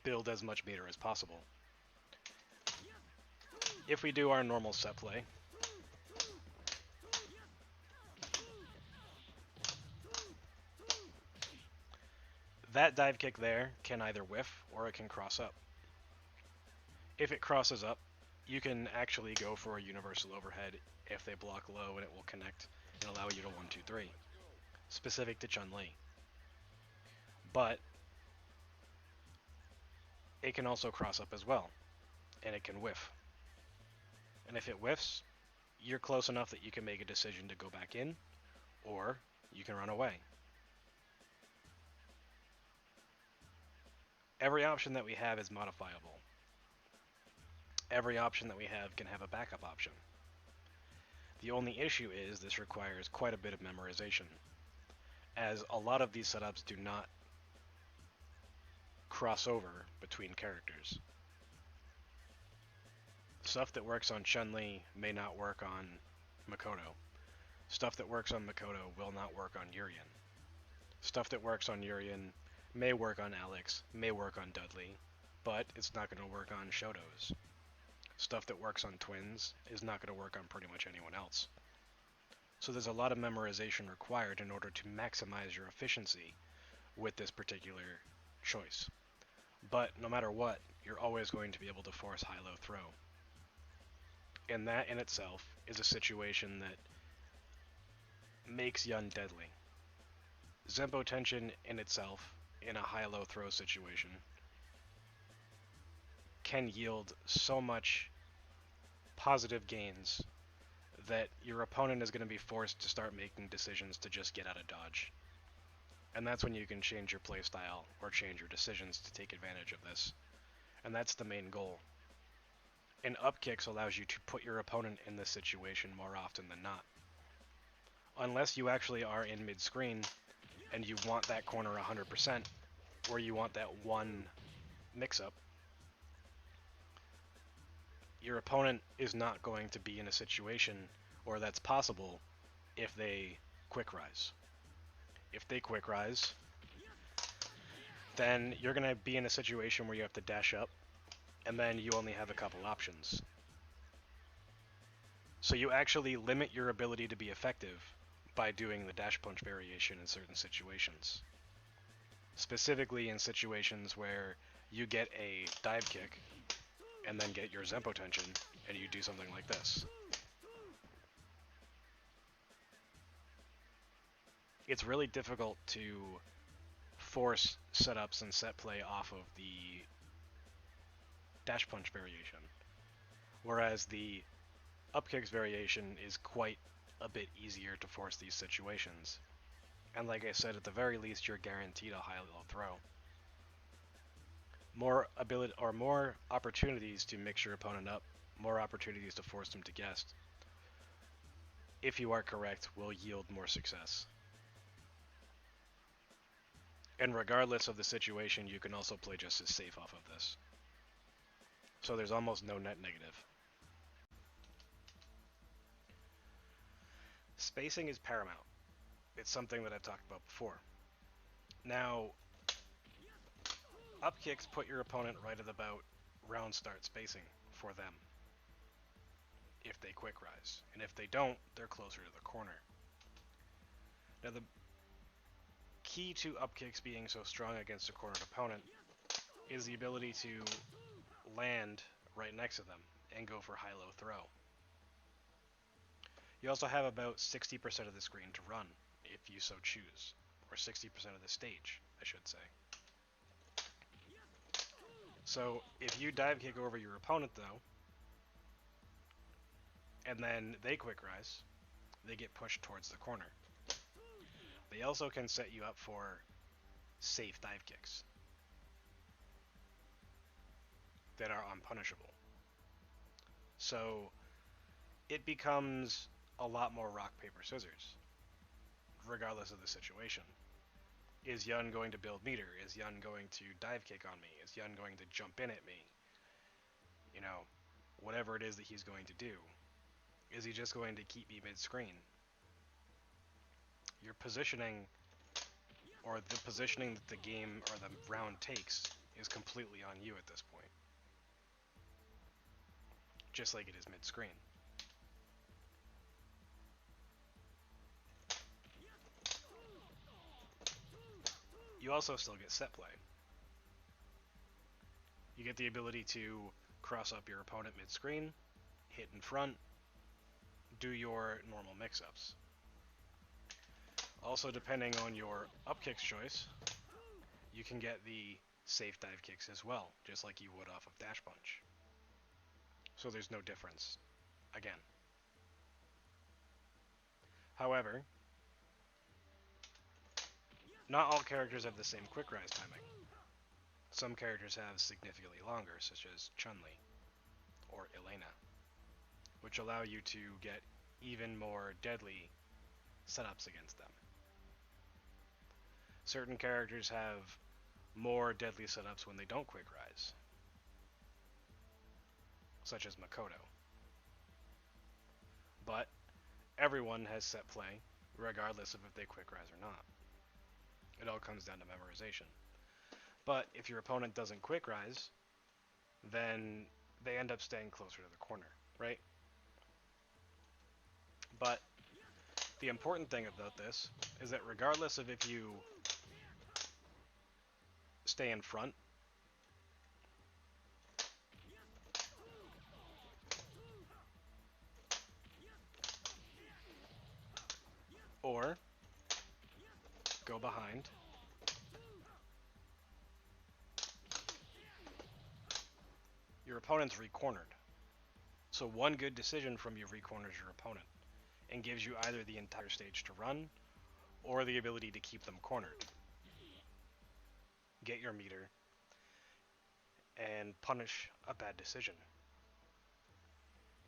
build as much meter as possible. If we do our normal set play, that dive kick there can either whiff or it can cross up. If it crosses up, you can actually go for a universal overhead if they block low, and it will connect and allow you to 1-2-3, specific to Chun-Li. But it can also cross up as well, and it can whiff. And if it whiffs, you're close enough that you can make a decision to go back in, or you can run away. Every option that we have is modifiable. Every option that we have can have a backup option. The only issue is this requires quite a bit of memorization, as a lot of these setups do not cross over between characters. Stuff that works on Chun-Li may not work on Makoto. Stuff that works on Makoto will not work on Urien. Stuff that works on Urien may work on Alex, may work on Dudley, but it's not going to work on Shotos. Stuff that works on twins is not going to work on pretty much anyone else. So there's a lot of memorization required in order to maximize your efficiency with this particular choice. But no matter what, you're always going to be able to force high-low throw. And that in itself is a situation that makes Yun deadly. Zenpotenshin in itself, in a high-low throw situation, can yield so much positive gains that your opponent is going to be forced to start making decisions to just get out of dodge. And that's when you can change your playstyle or change your decisions to take advantage of this. And that's the main goal. And Upkicks allows you to put your opponent in this situation more often than not. Unless you actually are in mid-screen and you want that corner 100%, or you want that one mix-up, your opponent is not going to be in a situation, or that's possible, if they Quickrise. If they Quickrise, then you're going to be in a situation where you have to dash up, and then you only have a couple options. So you actually limit your ability to be effective by doing the dash punch variation in certain situations. Specifically in situations where you get a dive kick, and then get your Zenpotenshin, and you do something like this. It's really difficult to force setups and set play off of the dash punch variation, whereas the Upkicks variation is quite a bit easier to force these situations. And like I said, at the very least, you're guaranteed a high-low throw. More ability or more opportunities to mix your opponent up, more opportunities to force them to guess, if you are correct, will yield more success. And regardless of the situation, you can also play just as safe off of this. So there's almost no net negative. Spacing is paramount. It's something that I've talked about before. Now, Upkicks put your opponent right at about round start spacing for them, if they Quickrise. And if they don't, they're closer to the corner. Now, the key to Upkicks being so strong against a cornered opponent is the ability to land right next to them and go for high-low throw. You also have about 60% of the screen to run, if you so choose. Or 60% of the stage, I should say. So, if you dive kick over your opponent, though, and then they Quickrise, they get pushed towards the corner. They also can set you up for safe dive kicks that are unpunishable. So, it becomes a lot more rock, paper, scissors, regardless of the situation. Is Yun going to build meter? Is Yun going to dive kick on me? Is Yun going to jump in at me? You know, whatever it is that he's going to do. Is he just going to keep me mid-screen? Your positioning, or the positioning that the game or the round takes, is completely on you at this point. Just like it is mid-screen. you also still get set play. You get the ability to cross up your opponent mid-screen, hit in front, do your normal mix-ups. Also, depending on your Upkicks choice, you can get the safe dive kicks as well, just like you would off of dash punch. So there's no difference, again. However, not all characters have the same Quickrise timing. Some characters have significantly longer, such as Chun-Li or Elena, which allow you to get even more deadly setups against them. Certain characters have more deadly setups when they don't Quickrise, such as Makoto. But everyone has set play, regardless of if they Quickrise or not. It all comes down to memorization. But if your opponent doesn't Quickrise, then they end up staying closer to the corner, right? But the important thing about this is that regardless of if you stay in front or go behind, your opponent's re-cornered. So one good decision from you re-corners your opponent and gives you either the entire stage to run or the ability to keep them cornered. Get your meter and punish a bad decision,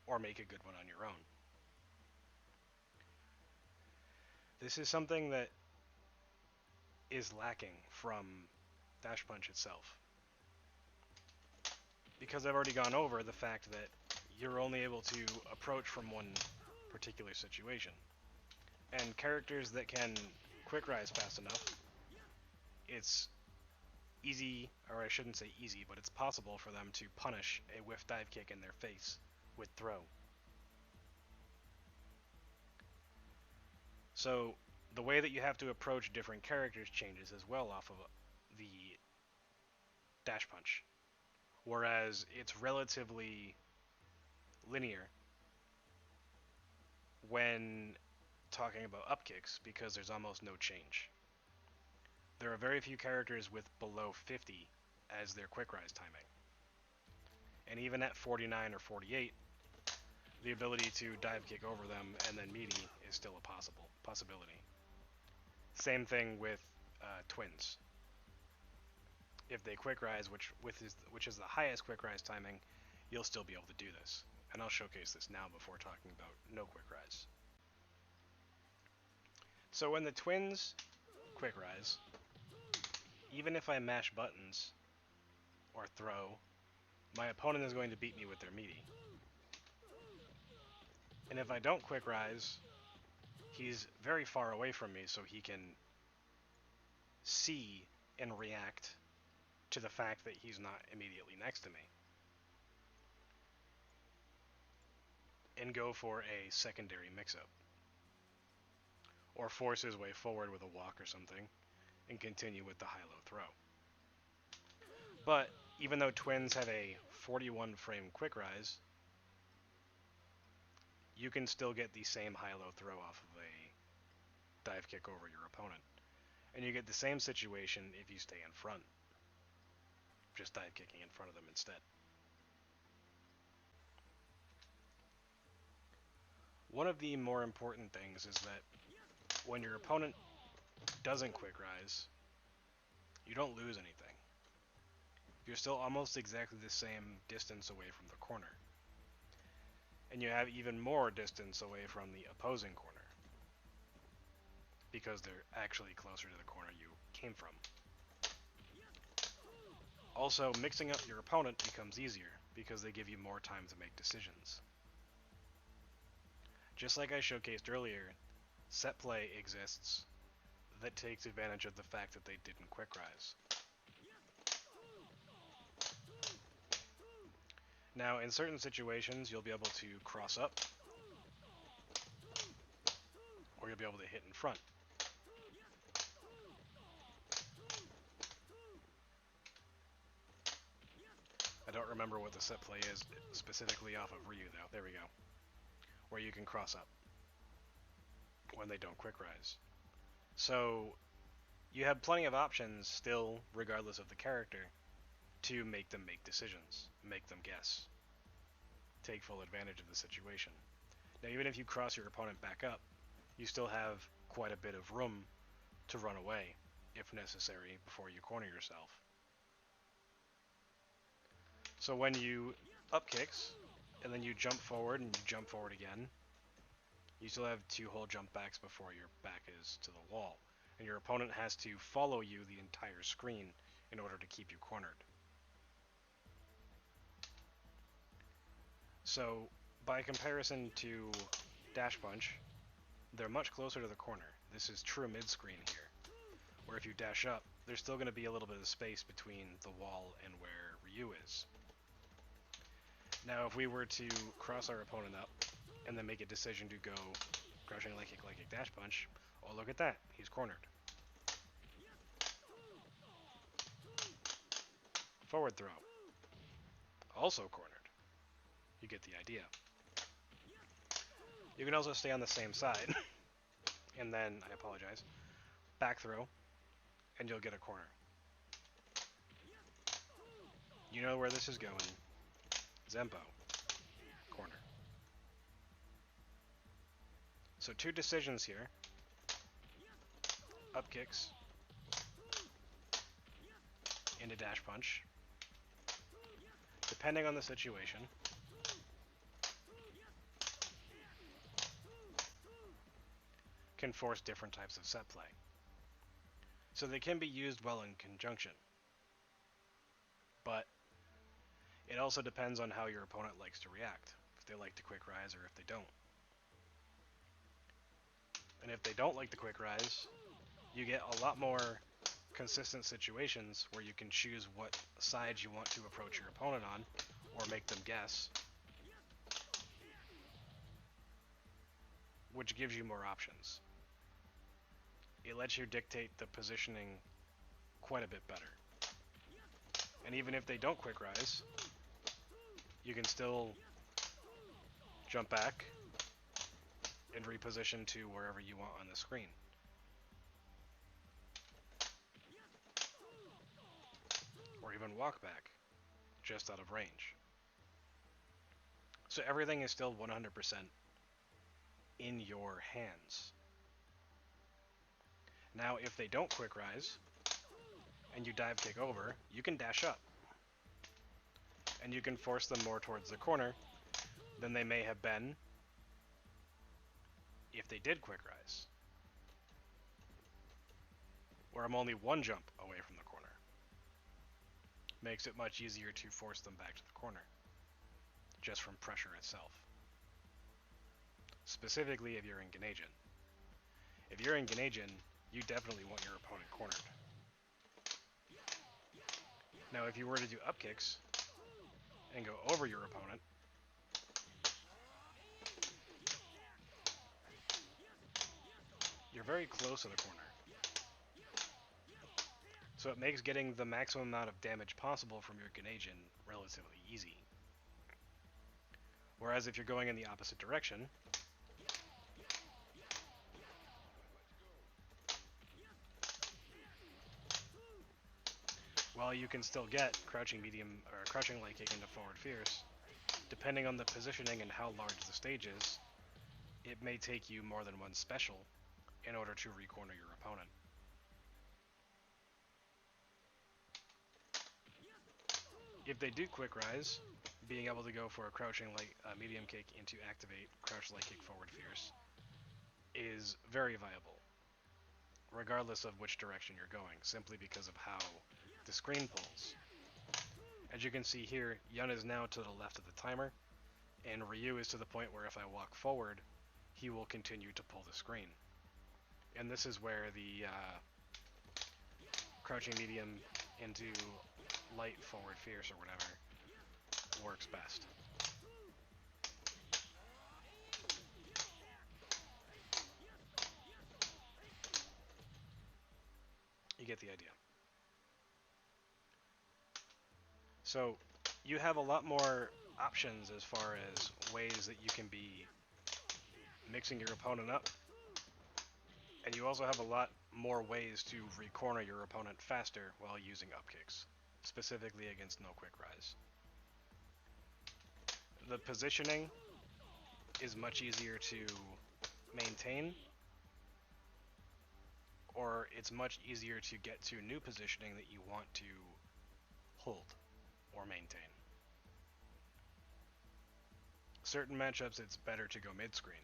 or make a good one on your own. This is something that is lacking from Dash Punch itself, because I've already gone over the fact that you're only able to approach from one particular situation, and characters that can Quickrise fast enough, it's easy, or I shouldn't say easy, but it's possible for them to punish a whiff dive kick in their face with throw. So the way that you have to approach different characters changes as well off of the dash punch, whereas it's relatively linear when talking about Upkicks because there's almost no change. There are very few characters with below 50 as their Quickrise timing. And even at 49 or 48, the ability to dive kick over them and then meaty is still a possibility. Same thing with twins. If they Quickrise, which is the highest Quickrise timing, you'll still be able to do this. And I'll showcase this now before talking about no Quickrise. So when the twins Quickrise, even if I mash buttons or throw, my opponent is going to beat me with their meaty. And if I don't Quickrise, he's very far away from me, so he can see and react to the fact that he's not immediately next to me, and go for a secondary mix-up, or force his way forward with a walk or something, and continue with the high-low throw. But even though twins have a 41 frame Quickrise, you can still get the same high-low throw off of a dive kick over your opponent. And you get the same situation if you stay in front, just dive kicking in front of them instead. One of the more important things is that when your opponent doesn't Quickrise, you don't lose anything. You're still almost exactly the same distance away from the corner. And you have even more distance away from the opposing corner, because they're actually closer to the corner you came from. Also, mixing up your opponent becomes easier, because they give you more time to make decisions. Just like I showcased earlier, set play exists that takes advantage of the fact that they didn't Quickrise. Now, in certain situations, you'll be able to cross up, or you'll be able to hit in front. don't remember what the set play is specifically off of Ryu, though. There we go. Where you can cross up when they don't quick rise. So you have plenty of options still, regardless of the character, to make them make decisions, make them guess, take full advantage of the situation. Now, even if you cross your opponent back up, you still have quite a bit of room to run away, if necessary, before you corner yourself. So when you up kicks, and then you jump forward and you jump forward again, you still have 2 whole jump backs before your back is to the wall. And your opponent has to follow you the entire screen in order to keep you cornered. So, by comparison to dash punch, they're much closer to the corner. This is true mid-screen here, where if you dash up, there's still going to be a little bit of space between the wall and where Ryu is. Now, if we were to cross our opponent up, and then make a decision to go crouching light kick, dash punch, oh look at that, he's cornered. Forward throw, also cornered. You get the idea. You can also stay on the same side, and then, I apologize, back throw, and you'll get a corner. You know where this is going. Zenpo, corner. So 2 decisions here. Up kicks into dash punch. Depending on the situation, can force different types of set play. So they can be used well in conjunction. But it also depends on how your opponent likes to react. If they like to quick rise or if they don't. And if they don't like the quick rise, you get a lot more consistent situations where you can choose what side you want to approach your opponent on, or make them guess, which gives you more options. It lets you dictate the positioning quite a bit better. And even if they don't quick rise, you can still jump back and reposition to wherever you want on the screen. Or even walk back, just out of range. So everything is still 100% in your hands. Now, if they don't quick rise, and you dive kick over, you can dash up. And you can force them more towards the corner than they may have been if they did quick rise. Where I'm only 1 jump away from the corner. Makes it much easier to force them back to the corner, just from pressure itself. Specifically if you're in Ganajin. If you're in Ganajin, you definitely want your opponent cornered. Now if you were to do up kicks and go over your opponent, you're very close to the corner. So it makes getting the maximum amount of damage possible from your Ganajin relatively easy. Whereas if you're going in the opposite direction, while you can still get crouching medium or crouching light kick into forward fierce, depending on the positioning and how large the stage is, it may take you more than 1 special in order to re-corner your opponent. If they do quick rise, being able to go for a crouching light medium kick into activate crouch light kick forward fierce is very viable, regardless of which direction you're going, simply because of how the screen pulls. As you can see here, Yun is now to the left of the timer, and Ryu is to the point where if I walk forward, he will continue to pull the screen. And this is where the crouching medium into light forward fierce or whatever works best. You get the idea. So you have a lot more options as far as ways that you can be mixing your opponent up. And you also have a lot more ways to re-corner your opponent faster while using Upkicks, specifically against no Quickrise. The positioning is much easier to maintain, or it's much easier to get to new positioning that you want to hold or maintain. Certain matchups, it's better to go mid-screen.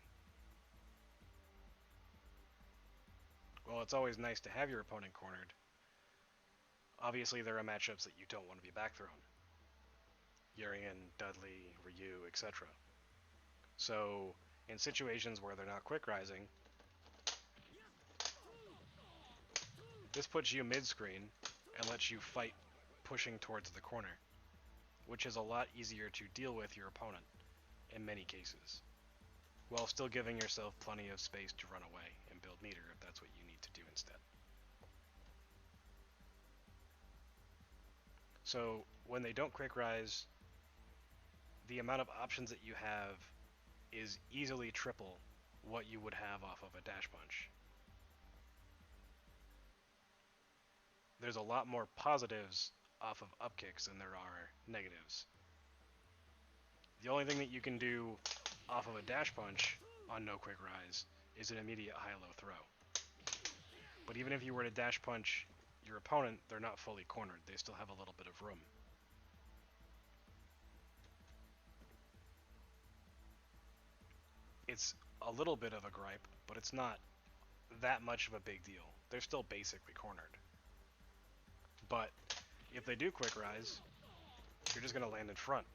Well, it's always nice to have your opponent cornered. Obviously, there are matchups that you don't want to be back thrown. Urian, Dudley, Ryu, etc. So, in situations where they're not quick rising, this puts you mid-screen and lets you fight pushing towards the corner, which is a lot easier to deal with your opponent in many cases, while still giving yourself plenty of space to run away and build meter if that's what you need to do instead. So when they don't quick rise, the amount of options that you have is easily triple what you would have off of a dash punch. There's a lot more positives off of Upkicks than there are negatives. The only thing that you can do off of a dash punch on no quick rise is an immediate high-low throw. But even if you were to dash punch your opponent, they're not fully cornered. They still have a little bit of room. It's a little bit of a gripe, but it's not that much of a big deal. They're still basically cornered. But if they do quick rise, you're just going to land in front.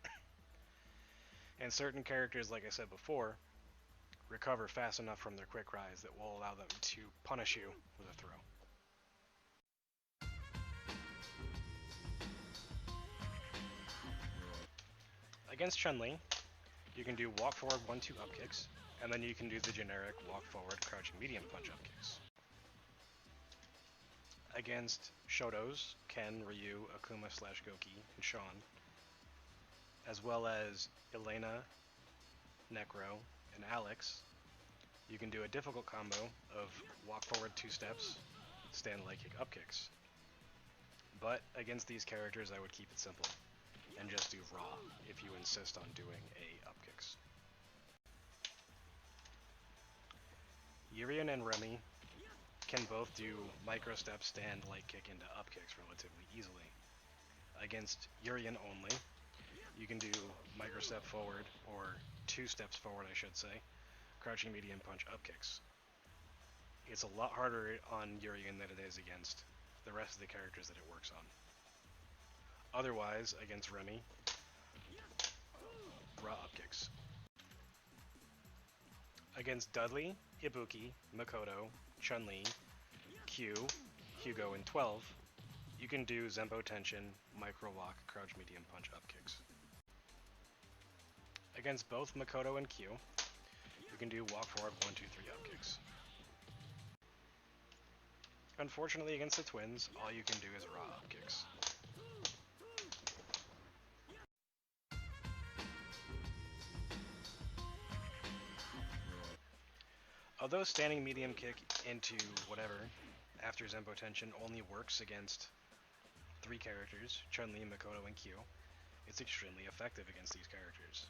And certain characters, like I said before, recover fast enough from their quick rise that will allow them to punish you with a throw. Against Chun-Li, you can do walk forward 1-2 Upkicks, and then you can do the generic walk forward crouching medium punch Upkicks. Against Shotos, Ken, Ryu, Akuma / Goki, and Sean, as well as Elena, Necro, and Alex, you can do a difficult combo of walk forward 2 steps, stand leg kick Upkicks. But against these characters, I would keep it simple and just do raw if you insist on doing a Upkicks. Urian and Remy can both do micro step stand leg kick into Upkicks relatively easily. Against Urian only, you can do micro step forward, or 2 steps forward I should say, crouching medium punch Upkicks. It's a lot harder on Urian than it is against the rest of the characters that it works on. Otherwise, against Remy, raw Upkicks. Against Dudley, Ibuki, Makoto, Chun-Li, Q, Hugo, and 12, you can do Zenpotenshin, micro walk, crouch medium punch Upkicks. Against both Makoto and Q, you can do walk forward 1-2-3 Upkicks. Unfortunately, against the twins, all you can do is raw Upkicks. Although standing medium kick into whatever after Zenpotenshin only works against 3 characters, Chun-Li, Makoto, and Q, it's extremely effective against these characters.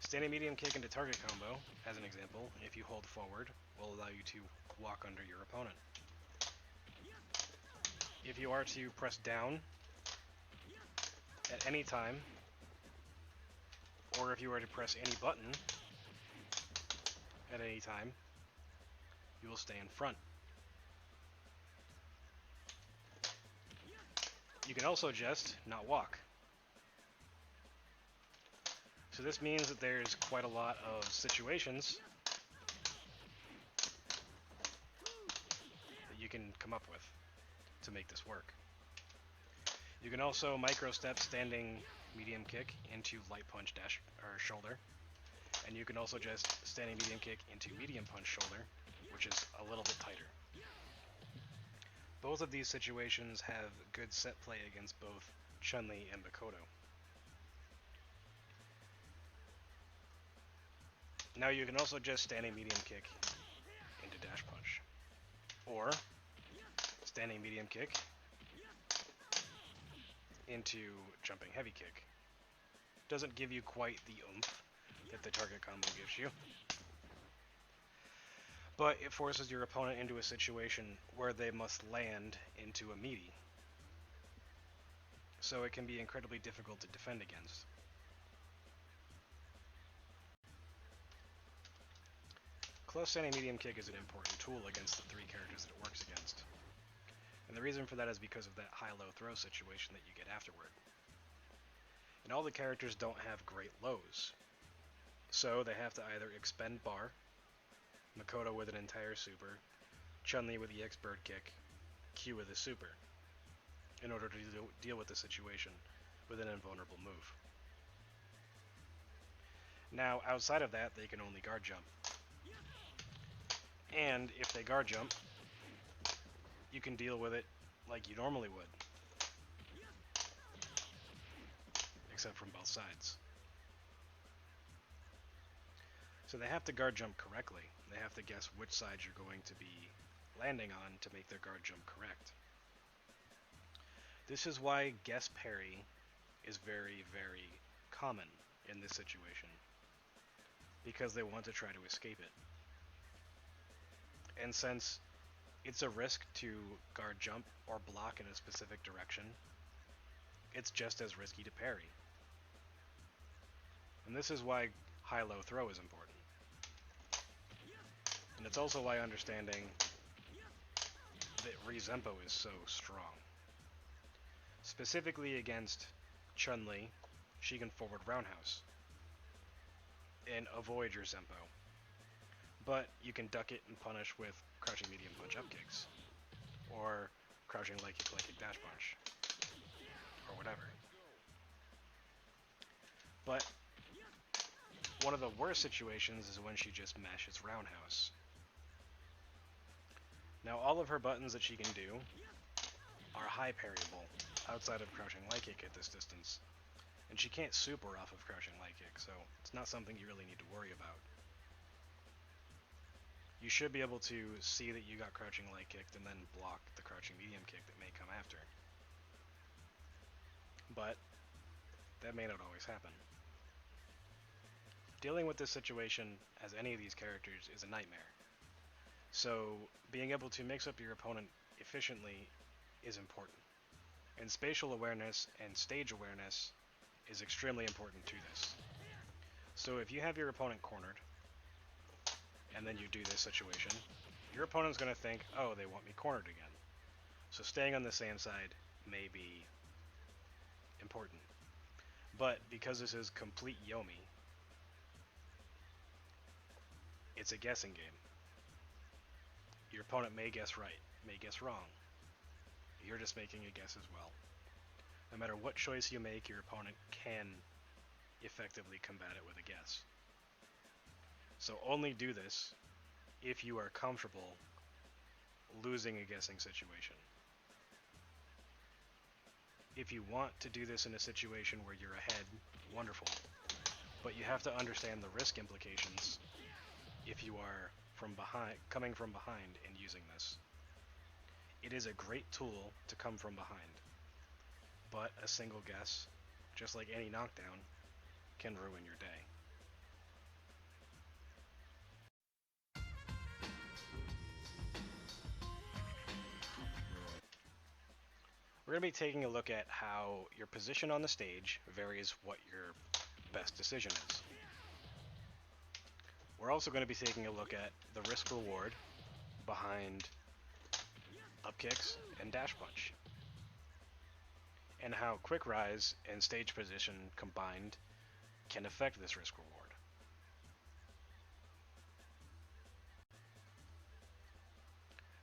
Standing medium kick into target combo, as an example, if you hold forward, will allow you to walk under your opponent. If you are to press down at any time, or if you were to press any button at any time, you will stay in front. You can also just not walk. So this means that there's quite a lot of situations that you can come up with to make this work. You can also micro step standing medium kick into light punch dash or shoulder. And you can also just standing medium kick into medium punch shoulder, which is a little bit tighter. Both of these situations have good set play against both Chun-Li and Makoto. Now you can also just standing medium kick into dash punch. Or standing medium kick into jumping heavy kick. Doesn't give you quite the oomph that the target combo gives you, but it forces your opponent into a situation where they must land into a meaty. So it can be incredibly difficult to defend against. Close standing medium kick is an important tool against the three characters that it works against. And the reason for that is because of that high-low throw situation that you get afterward. And all the characters don't have great lows. So they have to either expend bar, Makoto with an entire super, Chun-Li with EX bird kick, Q with a super, in order to deal with the situation with an invulnerable move. Now, outside of that, they can only guard jump. And if they guard jump, you can deal with it like you normally would, except from both sides. So they have to guard jump correctly. They have to guess which side you're going to be landing on to make their guard jump correct. This is why guess parry is very, very common in this situation, because they want to try to escape it. And since it's a risk to guard jump or block in a specific direction, it's just as risky to parry. And this is why high-low throw is important. And it's also why understanding that Zenpo is so strong. Specifically against Chun-Li, she can forward roundhouse and avoid your Zenpo. But you can duck it and punish with crouching medium punch upkicks, or crouching light kick dash punch, or whatever. But one of the worst situations is when she just mashes roundhouse. Now all of her buttons that she can do are high parryable outside of crouching light kick at this distance, and she can't super off of crouching light kick, so it's not something you really need to worry about. You should be able to see that you got crouching light kicked and then block the crouching medium kick that may come after. But that may not always happen. Dealing with this situation as any of these characters is a nightmare. So being able to mix up your opponent efficiently is important. And spatial awareness and stage awareness is extremely important to this. So if you have your opponent cornered, and then you do this situation, your opponent's going to think, oh, they want me cornered again. So staying on the same side may be important. But because this is complete Yomi, it's a guessing game. Your opponent may guess right, may guess wrong. You're just making a guess as well. No matter what choice you make, your opponent can effectively combat it with a guess. So only do this if you are comfortable losing a guessing situation. If you want to do this in a situation where you're ahead, wonderful. But you have to understand the risk implications if you are coming from behind and using this. It is a great tool to come from behind, but a single guess, just like any knockdown, can ruin your day. We're going to be taking a look at how your position on the stage varies what your best decision is. We're also going to be taking a look at the risk-reward behind Upkicks and dash punch, and how Quickrise and stage position combined can affect this risk-reward.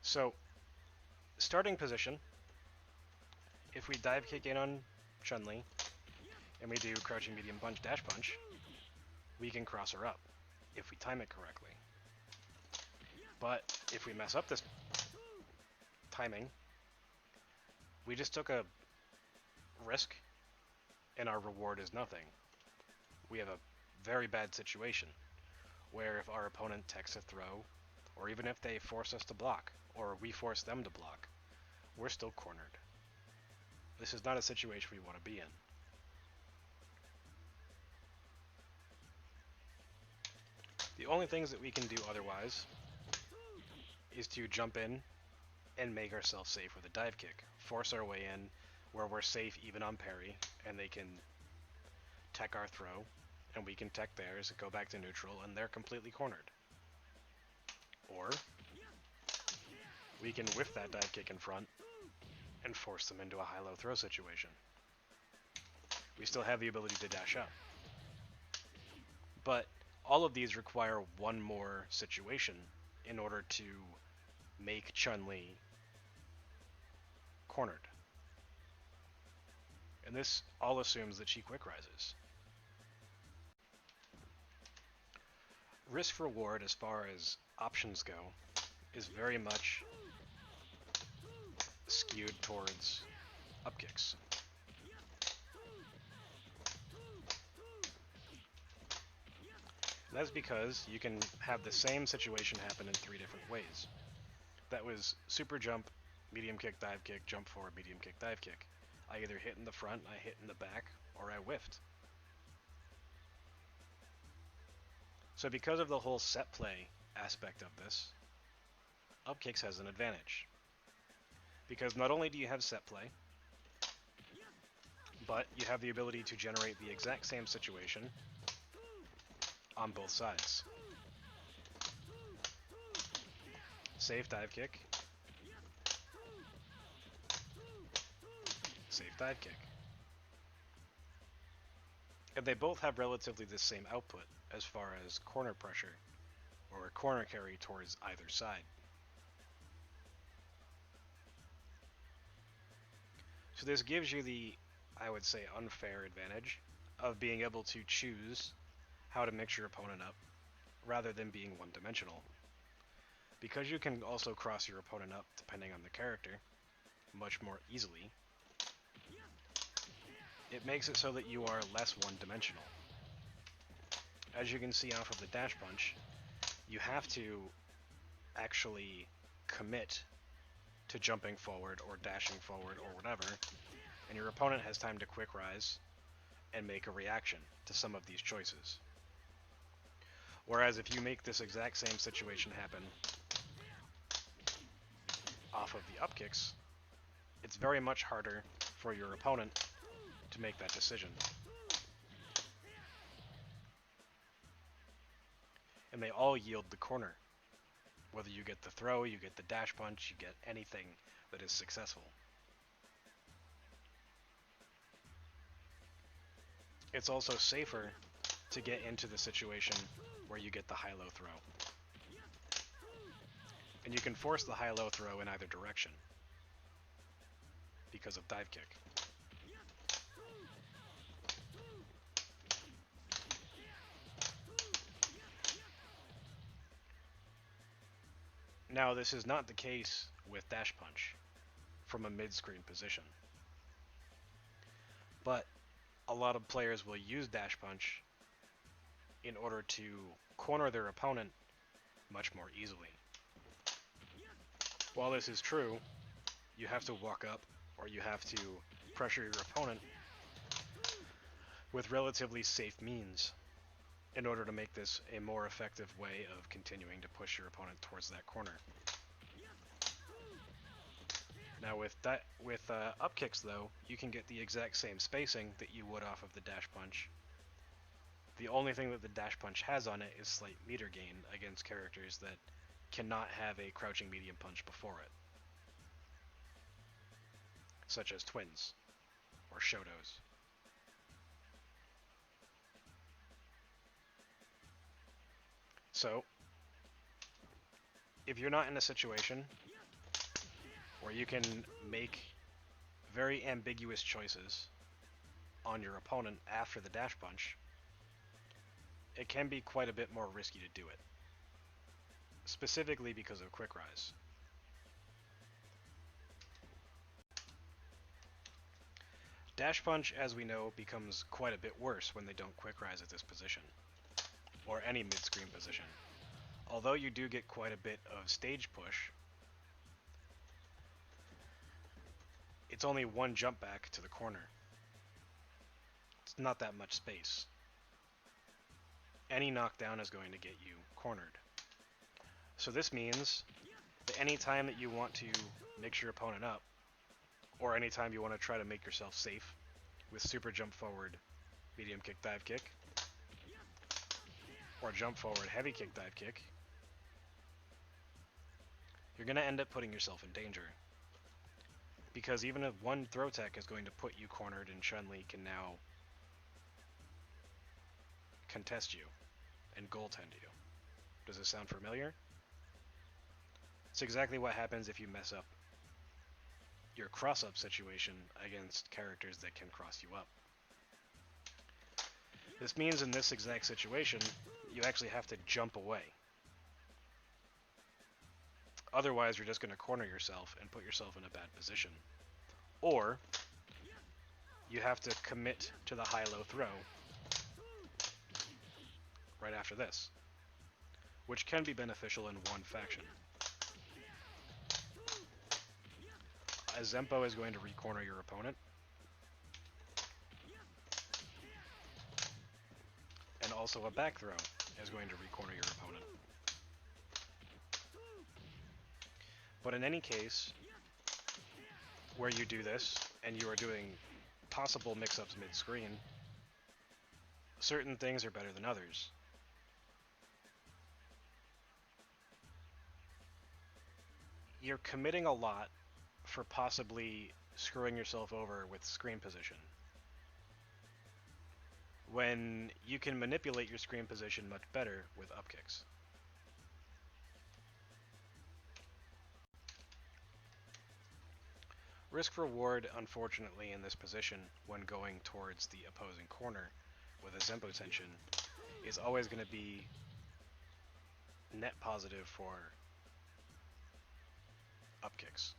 So, starting position, if we dive kick in on Chun-Li, and we do crouching medium punch dash punch, we can cross her up, if we time it correctly. But if we mess up this timing, we just took a risk, and our reward is nothing. We have a very bad situation. where if our opponent techs a throw, or even if they force us to block, or we force them to block, we're still cornered. This is not a situation we want to be in. The only things that we can do otherwise is to jump in and make ourselves safe with a dive kick. Force our way in where we're safe even on parry, and they can tech our throw, and we can tech theirs, go back to neutral, and they're completely cornered. Or we can whiff that dive kick in front and force them into a high-low throw situation. We still have the ability to dash up. But all of these require one more situation in order to make Chun-Li cornered. And this all assumes that she quick rises. Risk reward as far as options go is very much skewed towards upkicks. That's because you can have the same situation happen in 3 different ways. That was super jump, medium kick, dive kick, jump forward, medium kick, dive kick. I either hit in the front, I hit in the back, or I whiffed. So because of the whole set play aspect of this, Upkicks has an advantage. Because not only do you have set play, but you have the ability to generate the exact same situation on both sides. Safe dive kick. Safe dive kick. And they both have relatively the same output as far as corner pressure or corner carry towards either side. So this gives you the, I would say, unfair advantage of being able to choose how to mix your opponent up rather than being one-dimensional. Because you can also cross your opponent up depending on the character much more easily, it makes it so that you are less one-dimensional. As you can see off of the dash punch, you have to actually commit to jumping forward or dashing forward or whatever, and your opponent has time to quick rise and make a reaction to some of these choices. Whereas if you make this exact same situation happen off of the upkicks, it's very much harder for your opponent to make that decision. And they all yield the corner. Whether you get the throw, you get the dash punch, you get anything that is successful. It's also safer to get into the situation where you get the high-low throw. And you can force the high-low throw in either direction because of dive kick. Now, this is not the case with dash punch from a mid-screen position. But a lot of players will use dash punch in order to corner their opponent much more easily. While this is true, you have to walk up or you have to pressure your opponent with relatively safe means in order to make this a more effective way of continuing to push your opponent towards that corner. Now with upkicks though, you can get the exact same spacing that you would off of the dash punch. The only thing that the dash punch has on it is slight meter gain against characters that cannot have a crouching medium punch before it, such as twins or shotos. So, if you're not in a situation where you can make very ambiguous choices on your opponent after the dash punch, it can be quite a bit more risky to do it, specifically because of Quickrise. Dash punch, as we know, becomes quite a bit worse when they don't Quickrise at this position. or any mid-screen position. Although you do get quite a bit of stage push, it's only one jump back to the corner. It's not that much space. Any knockdown is going to get you cornered. So this means that any time that you want to mix your opponent up, or anytime you want to try to make yourself safe with super jump forward, medium kick, dive kick, or jump forward, heavy kick, dive kick, you're going to end up putting yourself in danger. Because even if one throw tech is going to put you cornered, and Chun-Li can now contest you and goaltend you. Does this sound familiar? It's exactly what happens if you mess up your cross-up situation against characters that can cross you up. This means in this exact situation, you actually have to jump away. Otherwise, you're just going to corner yourself and put yourself in a bad position. Or, you have to commit to the high-low throw right after this, which can be beneficial in one faction. As Zenpo is going to re-corner your opponent, and also a back throw is going to re-corner your opponent. But in any case, where you do this, and you are doing possible mix-ups mid-screen, certain things are better than others. You're committing a lot for possibly screwing yourself over with screen position, when you can manipulate your screen position much better with upkicks. Risk reward, unfortunately, in this position, when going towards the opposing corner with a Zenpotenshin, is always going to be net positive for upkicks.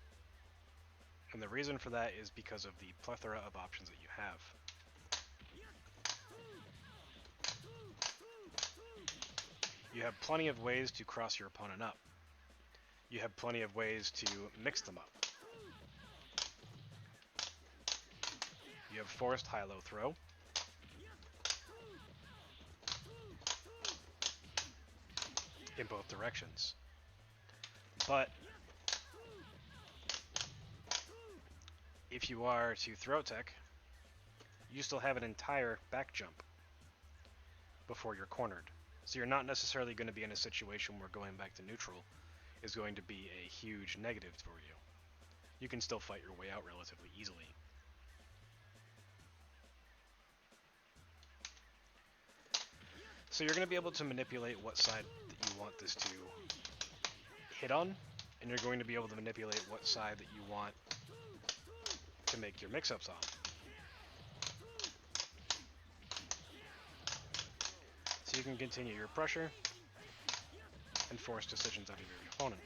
And the reason for that is because of the plethora of options that you have. You have plenty of ways to cross your opponent up. You have plenty of ways to mix them up. You have forced high-low throw. In both directions. But if you are to throw tech, you still have an entire back jump before you're cornered. So you're not necessarily going to be in a situation where going back to neutral is going to be a huge negative for you. You can still fight your way out relatively easily. So you're going to be able to manipulate what side that you want this to hit on, and you're going to be able to manipulate what side that you want to make your mix-ups on. So you can continue your pressure and force decisions out of your opponent.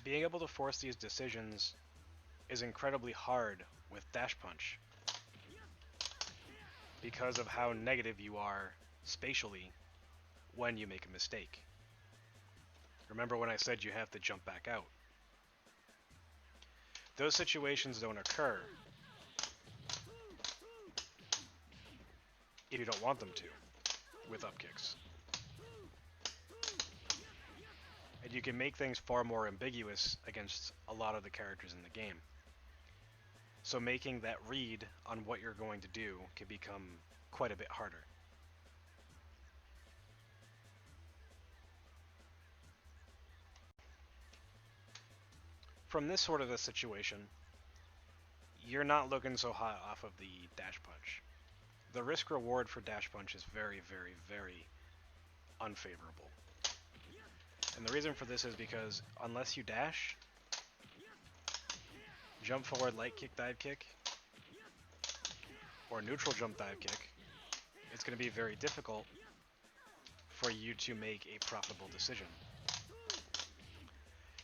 Being able to force these decisions is incredibly hard with dash punch because of how negative you are spatially when you make a mistake. Remember when I said you have to jump back out? Those situations don't occur if you don't want them to with upkicks. And you can make things far more ambiguous against a lot of the characters in the game. So making that read on what you're going to do can become quite a bit harder. From this sort of a situation, you're not looking so hot off of the dash punch. The risk reward for dash punch is very, very, very unfavorable. And the reason for this is because unless you dash, jump forward light kick dive kick, or neutral jump dive kick, it's going to be very difficult for you to make a profitable decision.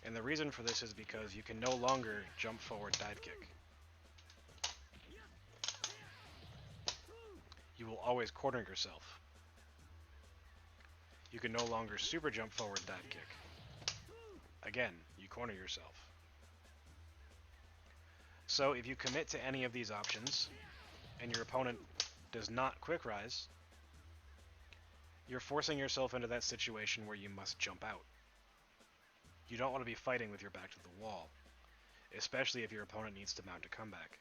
And the reason for this is because you can no longer jump forward dive kick. you will always corner yourself. You can no longer super jump forward dive kick. Again, you corner yourself. So if you commit to any of these options, and your opponent does not Quickrise, you're forcing yourself into that situation where you must jump out. You don't want to be fighting with your back to the wall, especially if your opponent needs to mount a comeback.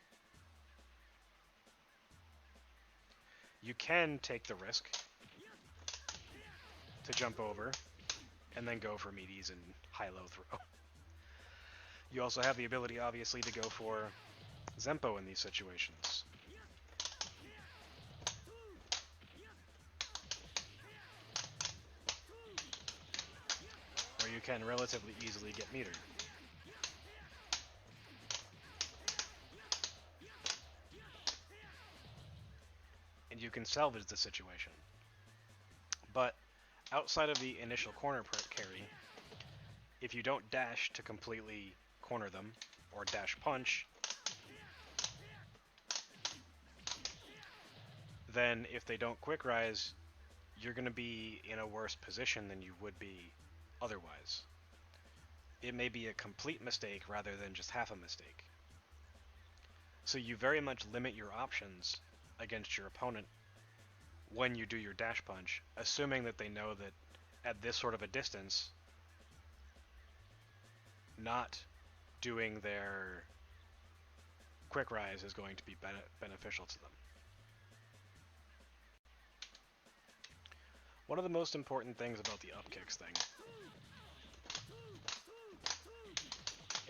You can take the risk to jump over and then go for meaties and high-low throw. You also have the ability, obviously, to go for Zenpo in these situations. Where you can relatively easily get metered. And you can salvage the situation. But outside of the initial corner carry, if you don't dash to completely corner them, or dash punch, then if they don't Quickrise, you're going to be in a worse position than you would be otherwise. It may be a complete mistake rather than just half a mistake. So you very much limit your options against your opponent when you do your dash punch, assuming that they know that at this sort of a distance, not doing their Quickrise is going to be beneficial to them. One of the most important things about the Upkicks thing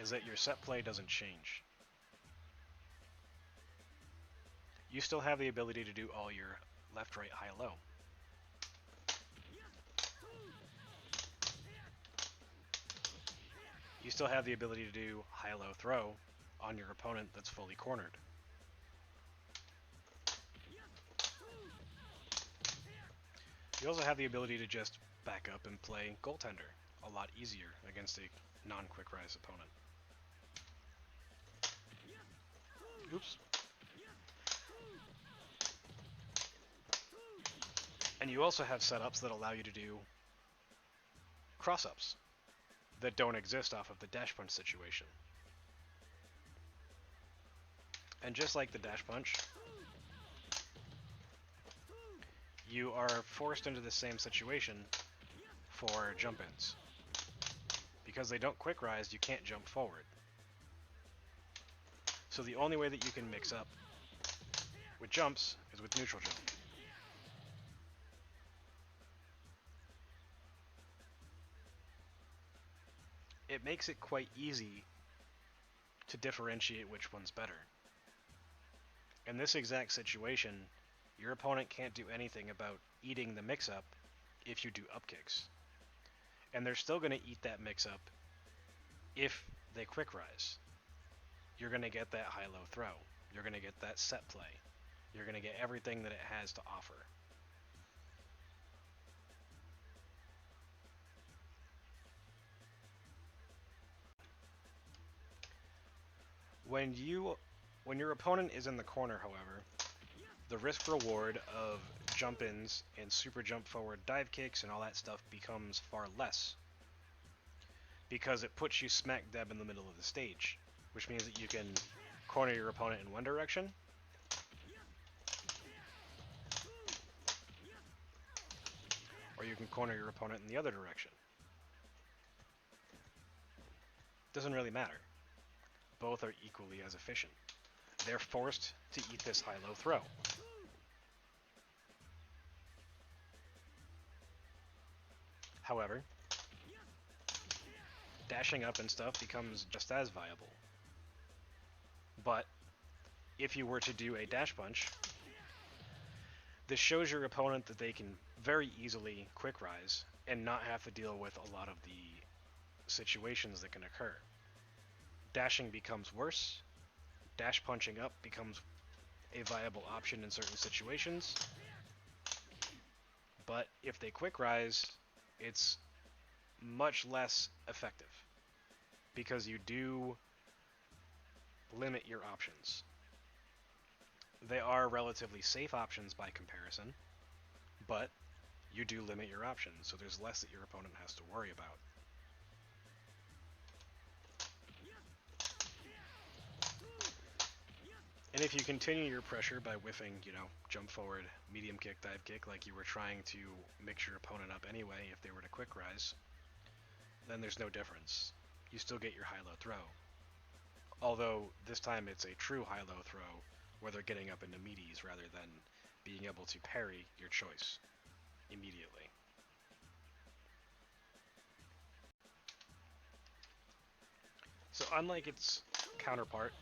is that your set play doesn't change. You still have the ability to do all your left, right, high, low. You still have the ability to do high, low throw on your opponent that's fully cornered. You also have the ability to just back up and play goaltender a lot easier against a non-Quickrise opponent. Oops. And you also have setups that allow you to do cross-ups that don't exist off of the dash punch situation. And just like the dash punch, you are forced into the same situation for jump-ins. Because they don't Quickrise, you can't jump forward. So the only way that you can mix up with jumps is with neutral jump. It makes it quite easy to differentiate which one's better. In this exact situation, your opponent can't do anything about eating the mix-up if you do Upkicks. And they're still going to eat that mix-up if they Quickrise. You're going to get that high-low throw. You're going to get that set play. You're going to get everything that it has to offer. When your opponent is in the corner, however, the risk reward of jump-ins and super jump forward dive kicks and all that stuff becomes far less, because it puts you smack dab in the middle of the stage, which means that you can corner your opponent in one direction or you can corner your opponent in the other direction. Doesn't really matter. Both are equally as efficient. They're forced to eat this high-low throw. However, dashing up and stuff becomes just as viable. But if you were to do a dash punch, this shows your opponent that they can very easily Quickrise and not have to deal with a lot of the situations that can occur. Dashing becomes worse. Dash punching up becomes a viable option in certain situations. But if they Quickrise, it's much less effective because you do limit your options. They are relatively safe options by comparison, but you do limit your options, so there's less that your opponent has to worry about. And if you continue your pressure by whiffing, jump forward, medium kick, dive kick, like you were trying to mix your opponent up anyway if they were to quick rise, then there's no difference. You still get your high-low throw. Although this time it's a true high-low throw where they're getting up into meaties rather than being able to parry your choice immediately. So unlike its counterpart,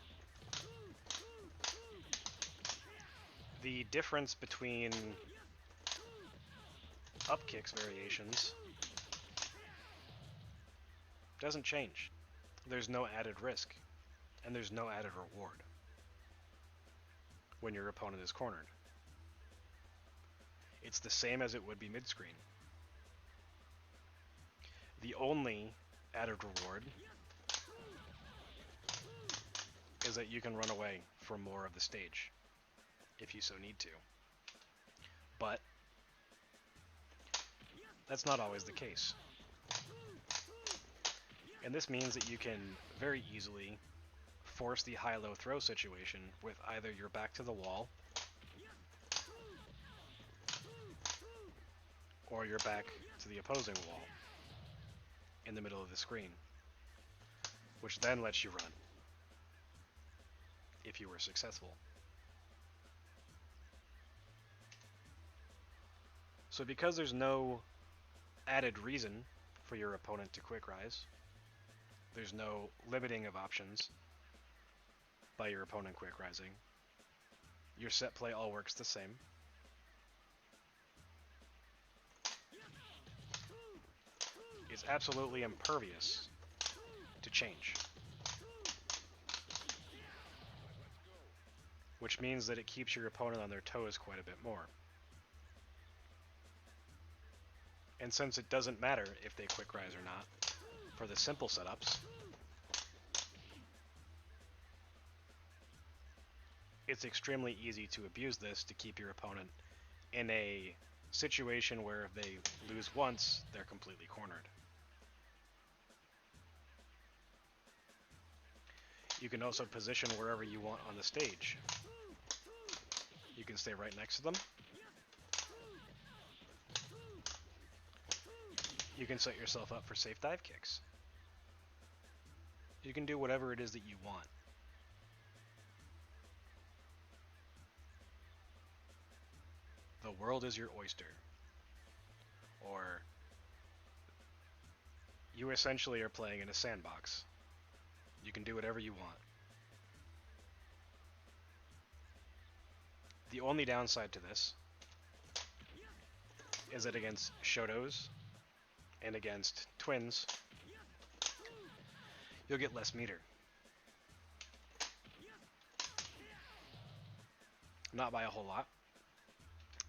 the difference between Upkicks variations doesn't change. There's no added risk, and there's no added reward when your opponent is cornered. It's the same as it would be mid-screen. The only added reward is that you can run away from more of the stage if you so need to. But that's not always the case. And this means that you can very easily force the high-low throw situation with either your back to the wall or your back to the opposing wall in the middle of the screen, which then lets you run if you were successful. So because there's no added reason for your opponent to quick rise, there's no limiting of options by your opponent quick rising, your set play all works the same. It's absolutely impervious to change, which means that it keeps your opponent on their toes quite a bit more. And since it doesn't matter if they quick rise or not, for the simple setups, it's extremely easy to abuse this to keep your opponent in a situation where if they lose once, they're completely cornered. You can also position wherever you want on the stage. You can stay right next to them. You can set yourself up for safe dive kicks. You can do whatever it is that you want. The world is your oyster. Or you essentially are playing in a sandbox. You can do whatever you want. The only downside to this is that against Shotos and against twins, you'll get less meter. Not by a whole lot,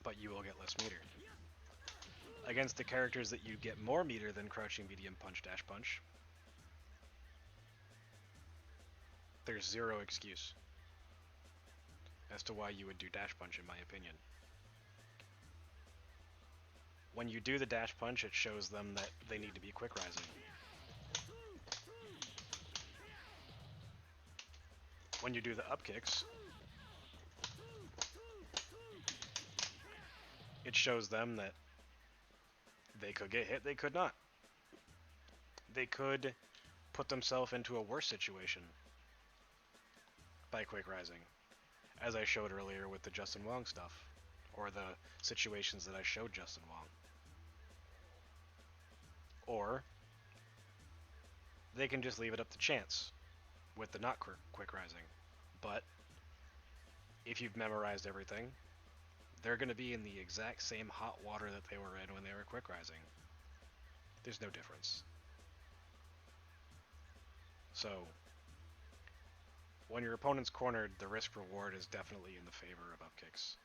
but you will get less meter. Against the characters that you get more meter than crouching medium punch, dash punch, there's zero excuse as to why you would do dash punch, in my opinion. When you do the dash punch, it shows them that they need to be quick rising. When you do the upkicks, it shows them that they could get hit, they could not. They could put themselves into a worse situation by quick rising, as I showed earlier with the Justin Wong stuff, or the situations that I showed Justin Wong. Or they can just leave it up to chance with the not quick rising. But if you've memorized everything, they're going to be in the exact same hot water that they were in when they were quick rising. There's no difference. So when your opponent's cornered, the risk reward is definitely in the favor of upkicks,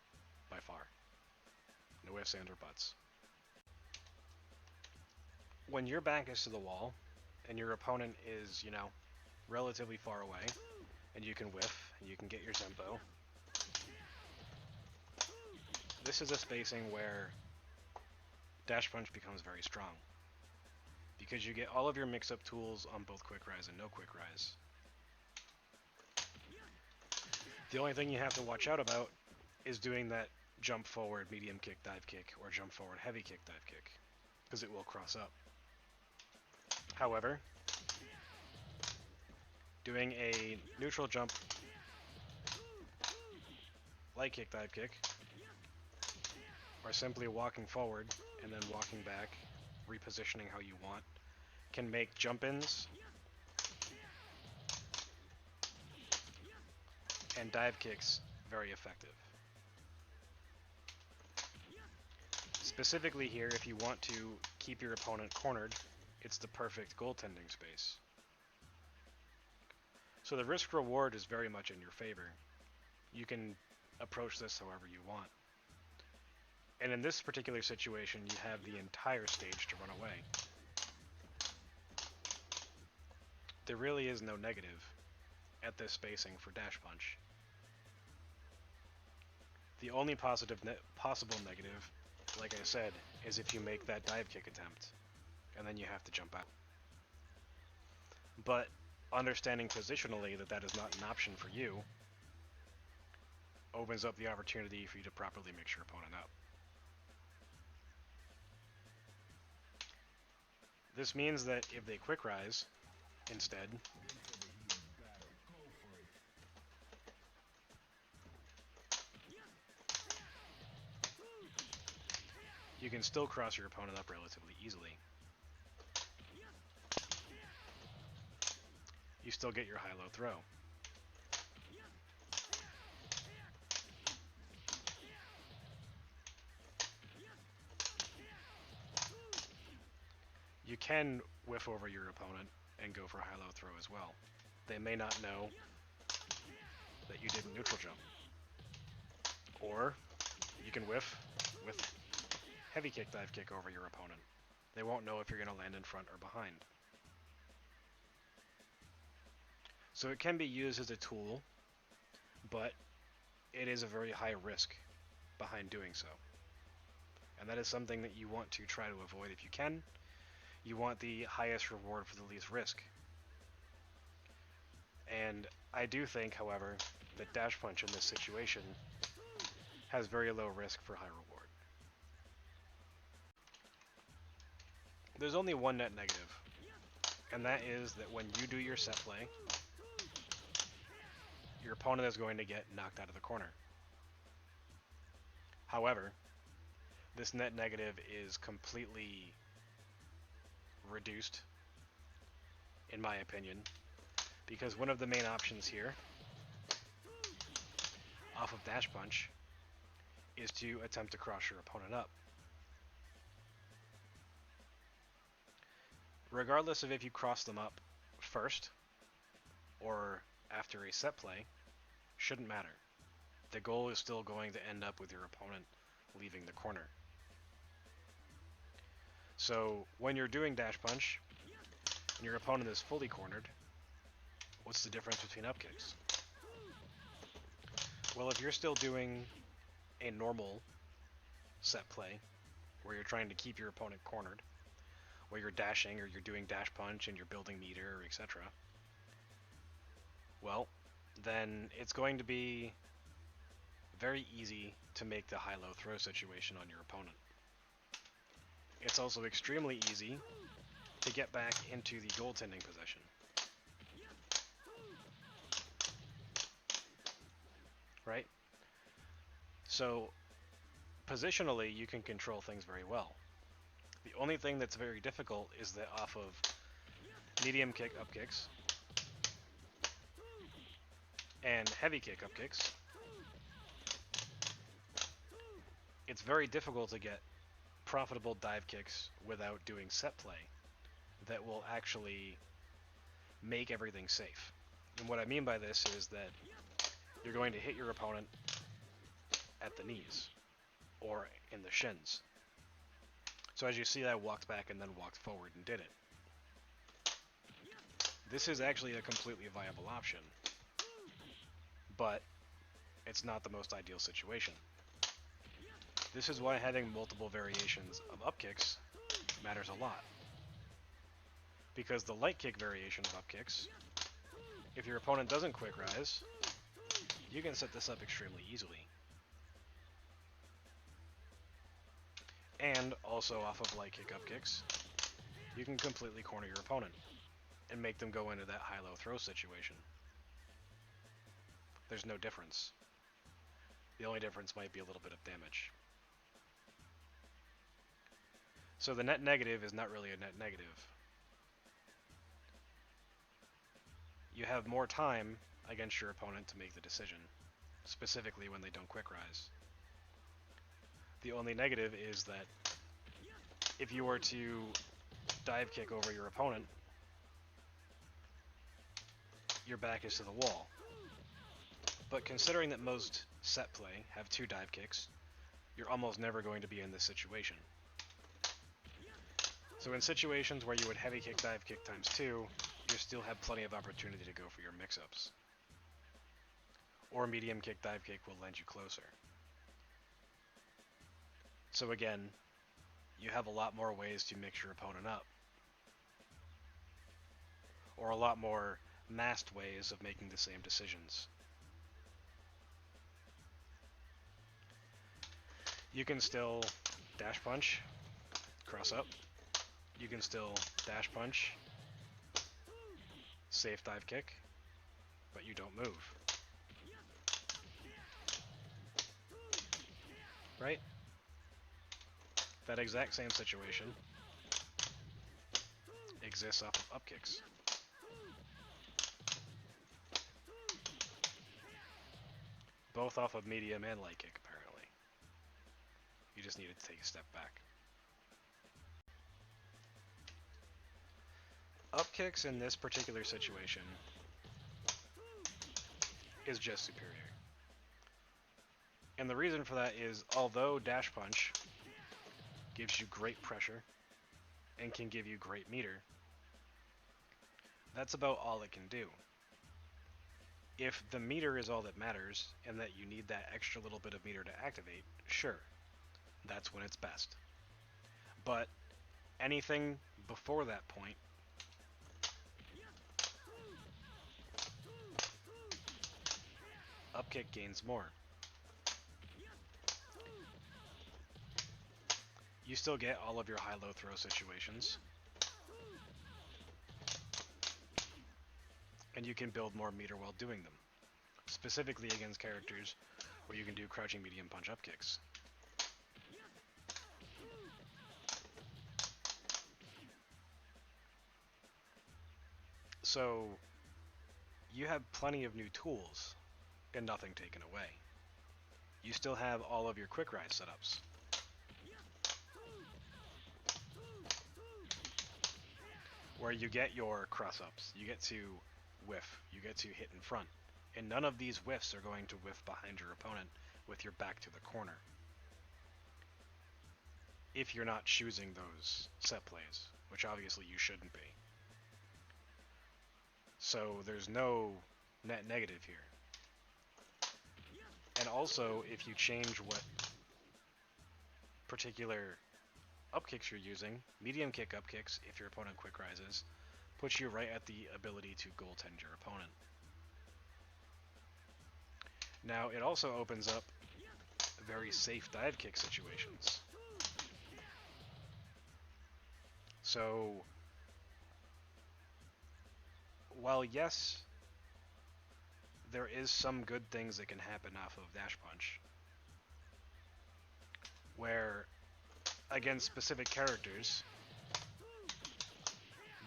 by far. No ifs, ands, or buts. When your back is to the wall, and your opponent is, relatively far away, and you can whiff, and you can get your Zenpo, this is a spacing where dash punch becomes very strong, because you get all of your mix-up tools on both Quickrise and no Quickrise. The only thing you have to watch out about is doing that jump forward, medium kick, dive kick, or jump forward, heavy kick, dive kick, because it will cross up. However, doing a neutral jump, light kick, dive kick, or simply walking forward and then walking back, repositioning how you want, can make jump-ins and dive kicks very effective. Specifically here, if you want to keep your opponent cornered, it's the perfect goaltending space. So the risk-reward is very much in your favor. You can approach this however you want. And in this particular situation, you have the entire stage to run away. There really is no negative at this spacing for dash punch. The only possible negative, like I said, is if you make that dive kick attempt, and then you have to jump out. But understanding positionally that that is not an option for you opens up the opportunity for you to properly mix your opponent up. This means that if they Quickrise instead, you can still cross your opponent up relatively easily. You still get your high-low throw. You can whiff over your opponent and go for a high-low throw as well. They may not know that you didn't neutral jump. Or you can whiff with heavy kick, dive kick over your opponent. They won't know if you're going to land in front or behind. So it can be used as a tool, but it is a very high risk behind doing so. And that is something that you want to try to avoid if you can. You want the highest reward for the least risk. And I do think, however, that dash punch in this situation has very low risk for high reward. There's only one net negative, and that is that when you do your set play, your opponent is going to get knocked out of the corner. However, this net negative is completely reduced, in my opinion, because one of the main options here, off of dash punch, is to attempt to cross your opponent up. Regardless of if you cross them up first or after a set play, shouldn't matter. The goal is still going to end up with your opponent leaving the corner. So when you're doing dash punch and your opponent is fully cornered, what's the difference between upkicks? Well, if you're still doing a normal set play where you're trying to keep your opponent cornered, where you're dashing or you're doing dash punch and you're building meter, etc., well, then it's going to be very easy to make the high-low throw situation on your opponent. It's also extremely easy to get back into the goaltending position. Right? So, positionally, you can control things very well. The only thing that's very difficult is that off of medium kick upkicks and heavy kick upkicks, it's very difficult to get profitable dive kicks without doing set play that will actually make everything safe. And what I mean by this is that you're going to hit your opponent at the knees or in the shins. So as you see, I walked back and then walked forward and did it. This is actually a completely viable option, but it's not the most ideal situation. This is why having multiple variations of Upkicks matters a lot. Because the light kick variation of Upkicks, if your opponent doesn't Quickrise, you can set this up extremely easily. And also off of light kick Upkicks, you can completely corner your opponent and make them go into that high-low throw situation. There's no difference. The only difference might be a little bit of damage. So the net negative is not really a net negative. You have more time against your opponent to make the decision, specifically when they don't Quickrise. The only negative is that if you were to dive kick over your opponent, your back is to the wall. But considering that most set play have 2 dive kicks, you're almost never going to be in this situation. So in situations where you would heavy kick dive kick times 2, you still have plenty of opportunity to go for your mix-ups. Or medium kick dive kick will lend you closer. So again, you have a lot more ways to mix your opponent up. Or a lot more masked ways of making the same decisions. You can still dash punch, cross up. You can still dash punch, safe dive kick, but you don't move. Right? That exact same situation exists off of Upkicks. Both off of medium and light kick, apparently. You just needed to take a step back. Upkicks in this particular situation is just superior. And the reason for that is, although dash punch gives you great pressure and can give you great meter, that's about all it can do. If the meter is all that matters, and that you need that extra little bit of meter to activate, sure, that's when it's best. But anything before that point, Upkick gains more. You still get all of your high-low throw situations, and you can build more meter while doing them, specifically against characters where you can do crouching medium punch Upkicks. So you have plenty of new tools and nothing taken away. You still have all of your Quickrise setups. Where you get your cross-ups, you get to whiff, you get to hit in front. And none of these whiffs are going to whiff behind your opponent with your back to the corner. If you're not choosing those set plays, which obviously you shouldn't be. So there's no net negative here. And also, if you change what particular Upkicks you're using, medium kick Upkicks, if your opponent Quickrises, puts you right at the ability to goaltend your opponent. Now, it also opens up very safe dive kick situations. So, while yes, there is some good things that can happen off of dash punch, where against specific characters,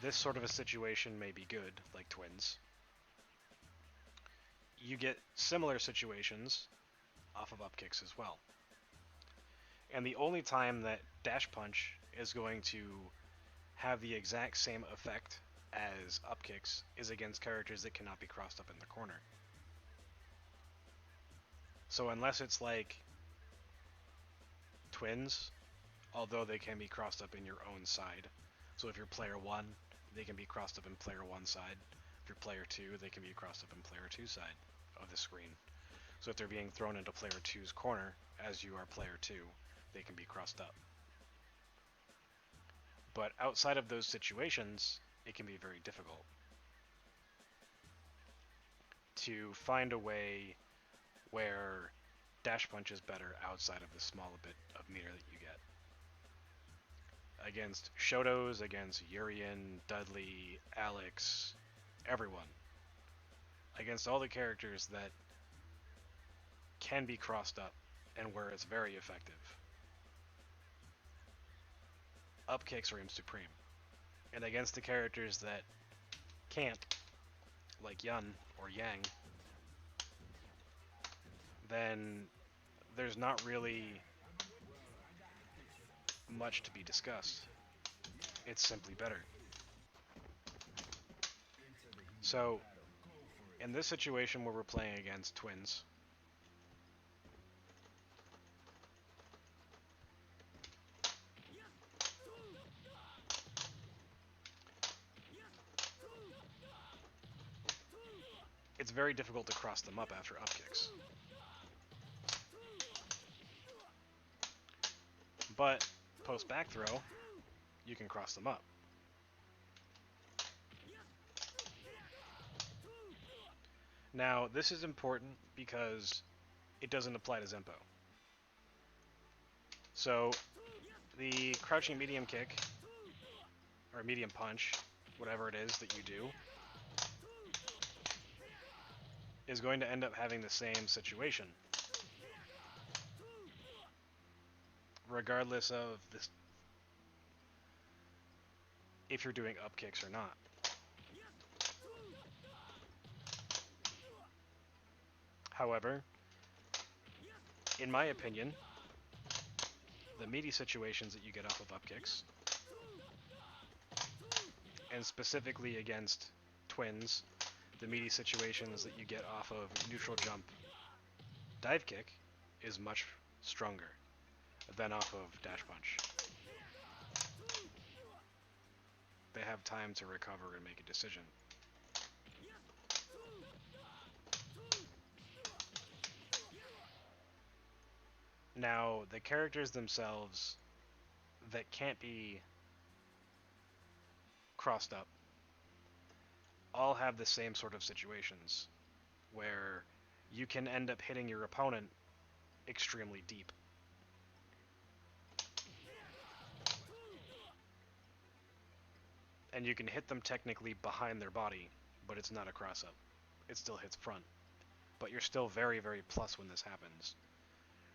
this sort of a situation may be good, like twins. You get similar situations off of Upkicks as well. And the only time that dash punch is going to have the exact same effect as Upkicks is against characters that cannot be crossed up in the corner. So unless it's like twins, although they can be crossed up in your own side. So if you're player 1, they can be crossed up in player 1 side. If you're player 2, they can be crossed up in player 2 side of the screen. So if they're being thrown into player 2's corner, as you are player 2, they can be crossed up. But outside of those situations, it can be very difficult to find a way where dash punch is better outside of the small bit of meter that you get. Against Shotos, against Urien, Dudley, Alex, everyone. Against all the characters that can be crossed up and where it's very effective. Upkicks reign supreme. And against the characters that can't, like Yun or Yang, then there's not really much to be discussed. It's simply better. So, in this situation where we're playing against twins, it's very difficult to cross them up after upkicks. But post back throw, you can cross them up. Now, this is important because it doesn't apply to Zenpo. So, the crouching medium kick, or medium punch, whatever it is that you do, is going to end up having the same situation, regardless of this, if you're doing up kicks or not. However, in my opinion, the meaty situations that you get off of up kicks, and specifically against twins, the meaty situations that you get off of neutral jump dive kick is much stronger than off of dash punch. They have time to recover and make a decision. Now, the characters themselves that can't be crossed up all have the same sort of situations where you can end up hitting your opponent extremely deep. And you can hit them technically behind their body, but it's not a cross-up. It still hits front. But you're still very, very plus when this happens.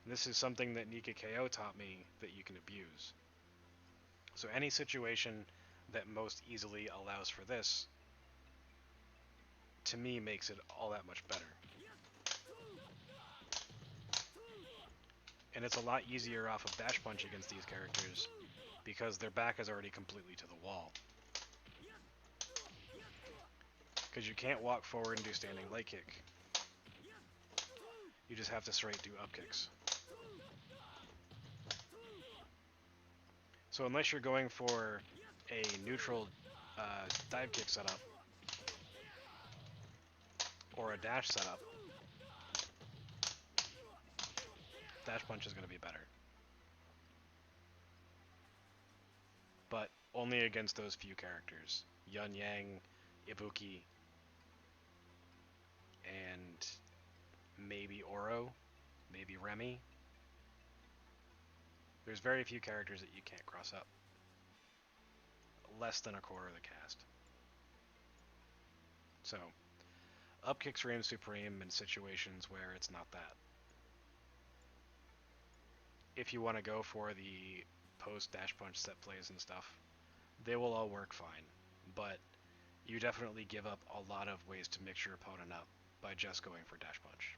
And this is something that Nika KO taught me that you can abuse. So any situation that most easily allows for this, to me, makes it all that much better. And it's a lot easier off of dash punch against these characters because their back is already completely to the wall. Because you can't walk forward and do standing leg kick. You just have to straight do up kicks. So unless you're going for a neutral dive kick setup or a dash setup, dash punch is going to be better. But only against those few characters. Yun Yang, Ibuki, and maybe Oro, maybe Remy. There's very few characters that you can't cross up. Less than a quarter of the cast. So, upkicks reign supreme in situations where it's not that. If you want to go for the post dash punch set plays and stuff, they will all work fine. But you definitely give up a lot of ways to mix your opponent up by just going for dash punch.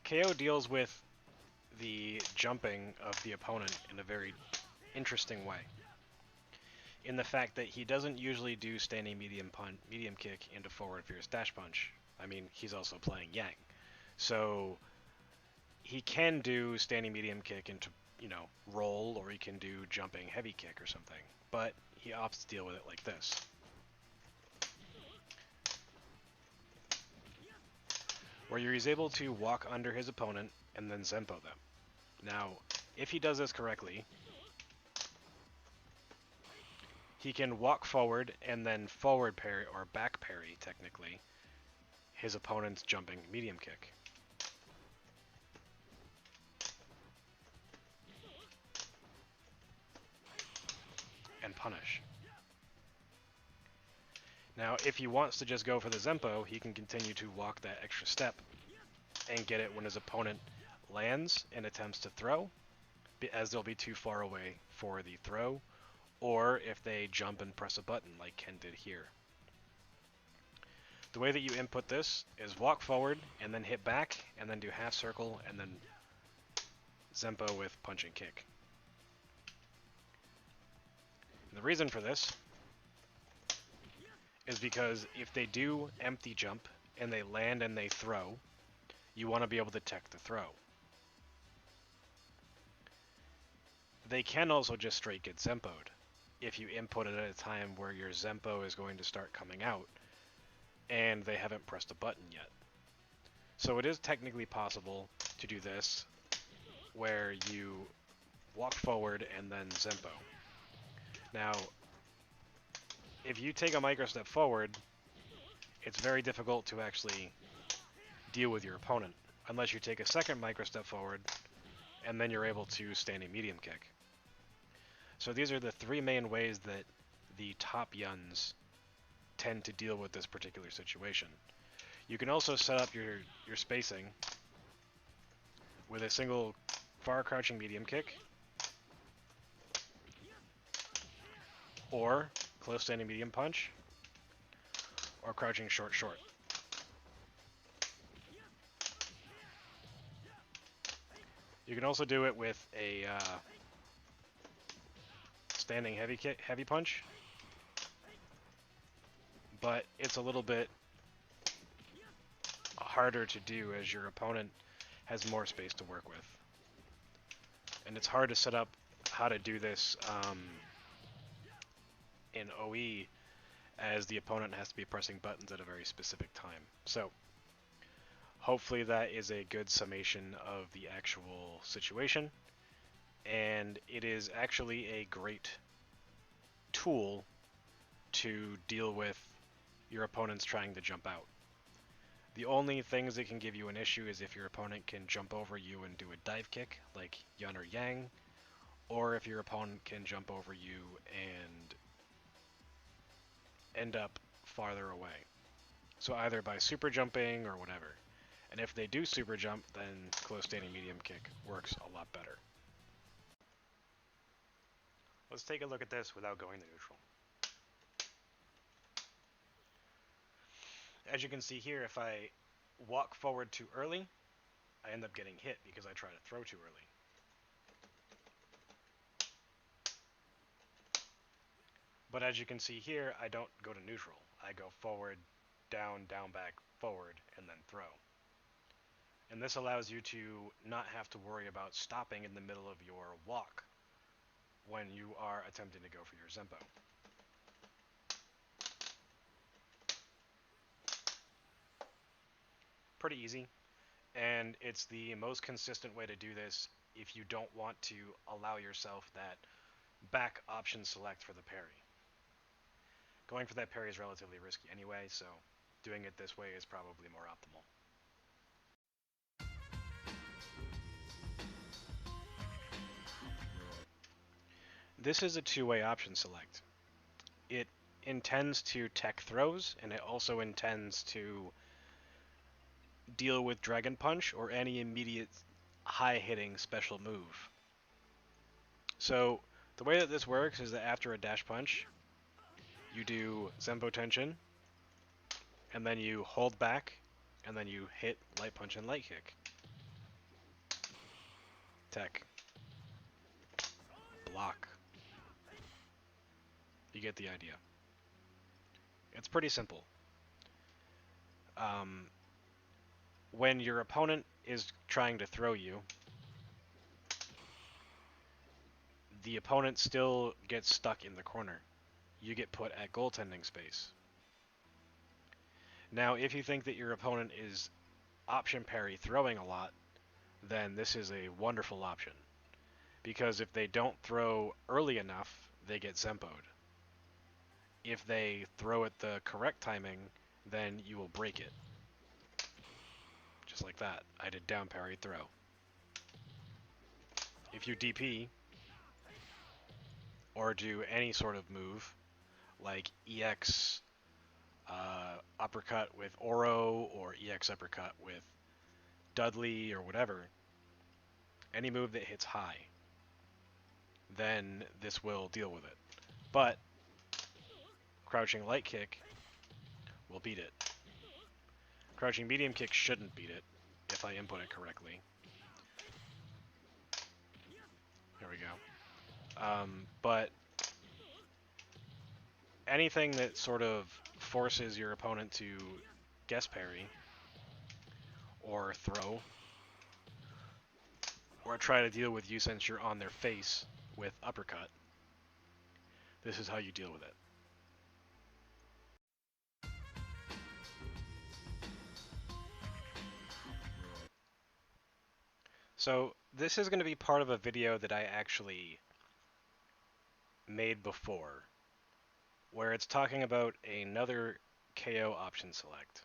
KO deals with the jumping of the opponent in a very interesting way. In the fact that he doesn't usually do standing medium kick into forward fierce dash punch. I mean, he's also playing Yang. So he can do standing medium kick into, roll, or he can do jumping heavy kick or something. But he opts to deal with it like this. where he's able to walk under his opponent and then Zenpo them. Now, if he does this correctly, he can walk forward and then forward parry, or back parry, technically, his opponent's jumping medium kick. And punish. Now, if he wants to just go for the Zenpo, he can continue to walk that extra step and get it when his opponent lands and attempts to throw, as they'll be too far away for the throw, or if they jump and press a button like Ken did here. The way that you input this is walk forward and then hit back and then do half circle and then Zenpo with punch and kick. And the reason for this is because if they do empty jump and they land and they throw, you want to be able to tech the throw. They can also just straight get Zenpo'd if you input it at a time where your Zenpo is going to start coming out and they haven't pressed a button yet. So it is technically possible to do this where you walk forward and then Zenpo. Now, if you take a micro step forward, it's very difficult to actually deal with your opponent unless you take a second micro step forward and then you're able to standing medium kick. So these are the three main ways that the top yuns tend to deal with this particular situation. You can also set up your spacing with a single far crouching medium kick, or close standing medium punch, or crouching short short. You can also do it with a standing heavy punch, but it's a little bit harder to do as your opponent has more space to work with. And it's hard to set up how to do this in OE, as the opponent has to be pressing buttons at a very specific time. So hopefully that is a good summation of the actual situation, and it is actually a great tool to deal with your opponents trying to jump out. The only things that can give you an issue is if your opponent can jump over you and do a dive kick like Yun or Yang, or if your opponent can jump over you and end up farther away. So either by super jumping or whatever. And if they do super jump, then close standing medium kick works a lot better. Let's take a look at this without going to neutral. As you can see here, if I walk forward too early, I end up getting hit because I try to throw too early. But as you can see here, I don't go to neutral. I go forward, down, down, back, forward, and then throw. And this allows you to not have to worry about stopping in the middle of your walk when you are attempting to go for your Zenpo. Pretty easy, and it's the most consistent way to do this if you don't want to allow yourself that back option select for the parry. Going for that parry is relatively risky anyway, so doing it this way is probably more optimal. This is a two-way option select. It intends to tech throws, and it also intends to deal with Dragon Punch or any immediate high-hitting special move. So the way that this works is that after a dash punch, you do Zenpotenshin, and then you hold back, and then you hit light punch and light kick. Tech. Block. You get the idea. It's pretty simple. When your opponent is trying to throw you, the opponent still gets stuck in the corner. You get put at goaltending space. Now, if you think that your opponent is option parry throwing a lot, then this is a wonderful option. Because if they don't throw early enough, they get Zenpo'd. If they throw at the correct timing, then you will break it. Just like that. I did down parry throw. If you DP, or do any sort of move, like EX uppercut with Oro, or EX uppercut with Dudley, or whatever, any move that hits high, then this will deal with it. But crouching light kick will beat it. Crouching medium kick shouldn't beat it, if I input it correctly. There we go. But anything that sort of forces your opponent to guess parry, or throw, or try to deal with you since you're on their face with uppercut, this is how you deal with it. So this is going to be part of a video that I actually made before, where it's talking about another KO option select.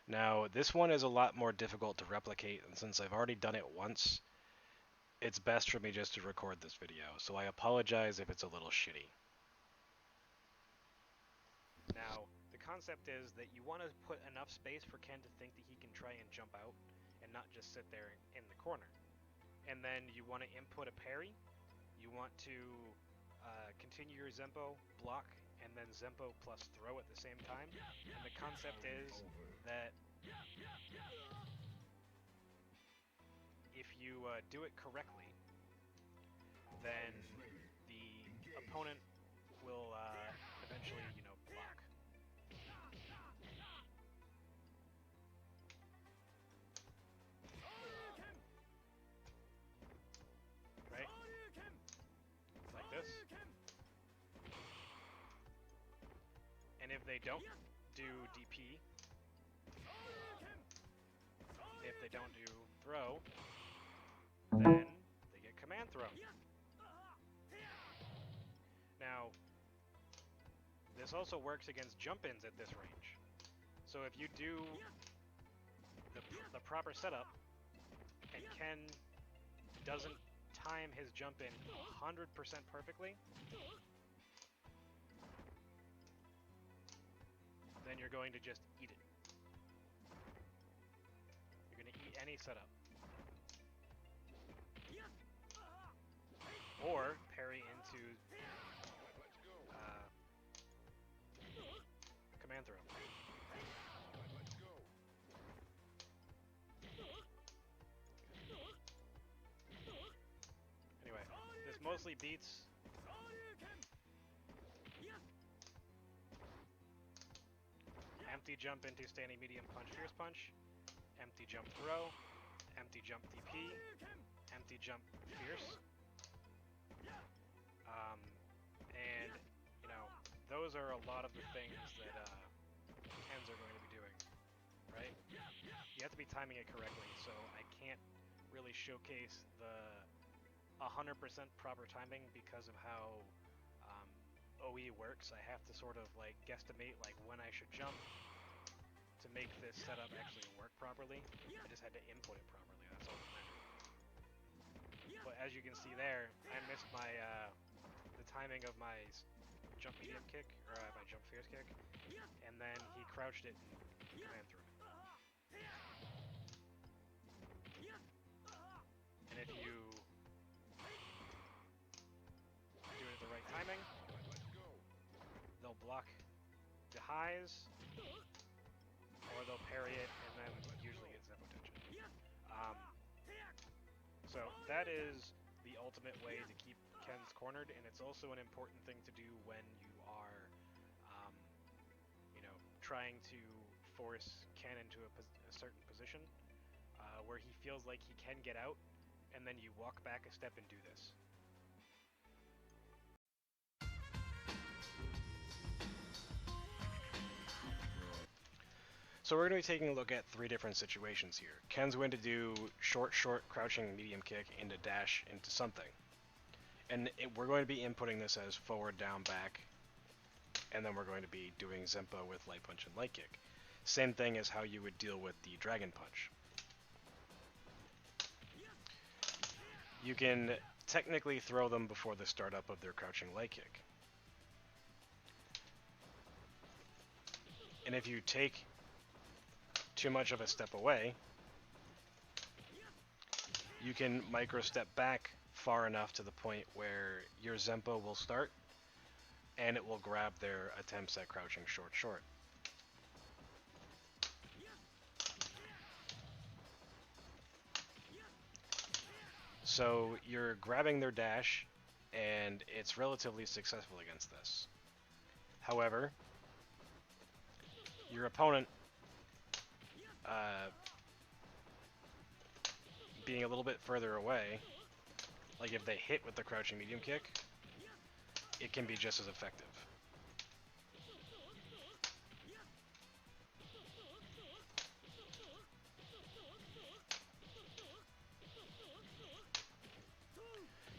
Now, this one is a lot more difficult to replicate, and since I've already done it once, it's best for me just to record this video, so I apologize if it's a little shitty. Now, the concept is that you want to put enough space for Ken to think that he can try and jump out, and not just sit there in the corner. And then you want to input a parry, you want to continue your Zenpo, block, and then Zenpo plus throw at the same time. And the concept is that if you do it correctly, then the opponent will eventually, block. Right? Like this. And if they don't do DP, if they don't do throw, then they get command throw. Now, this also works against jump-ins at this range. So if you do the proper setup, and Ken doesn't time his jump-in 100% perfectly, then you're going to just eat it. You're going to eat any setup. Or parry into command throw. Anyway, this mostly beats empty jump into standing medium punch, fierce punch, empty jump throw, empty jump DP, empty jump fierce. And, those are a lot of the things that Kens are going to be doing, right? You have to be timing it correctly, so I can't really showcase the 100% proper timing because of how OE works. I have to sort of guesstimate when I should jump to make this setup actually work properly. I just had to input it properly, that's all that mattered. But as you can see there, I missed my the timing of my jump medium kick, or my jump fierce kick, and then he crouched it and command threw it. And if you do it at the right timing, they'll block the highs, or they'll parry it, and then usually get Zenpotenshin. So that is the ultimate way to keep Ken's cornered, and it's also an important thing to do when you are, trying to force Ken into a certain position where he feels like he can get out, and then you walk back a step and do this. So we're going to be taking a look at 3 different situations here. Ken's going to do short, crouching, medium kick into dash into something. And we're going to be inputting this as forward, down, back, and then we're going to be doing Zenpo with light punch and light kick. Same thing as how you would deal with the dragon punch. You can technically throw them before the startup of their crouching light kick. And if you take too much of a step away, you can micro step back far enough to the point where your Zenpo will start and it will grab their attempts at crouching short. So you're grabbing their dash and it's relatively successful against this. However, your opponent being a little bit further away, like if they hit with the crouching medium kick, it can be just as effective.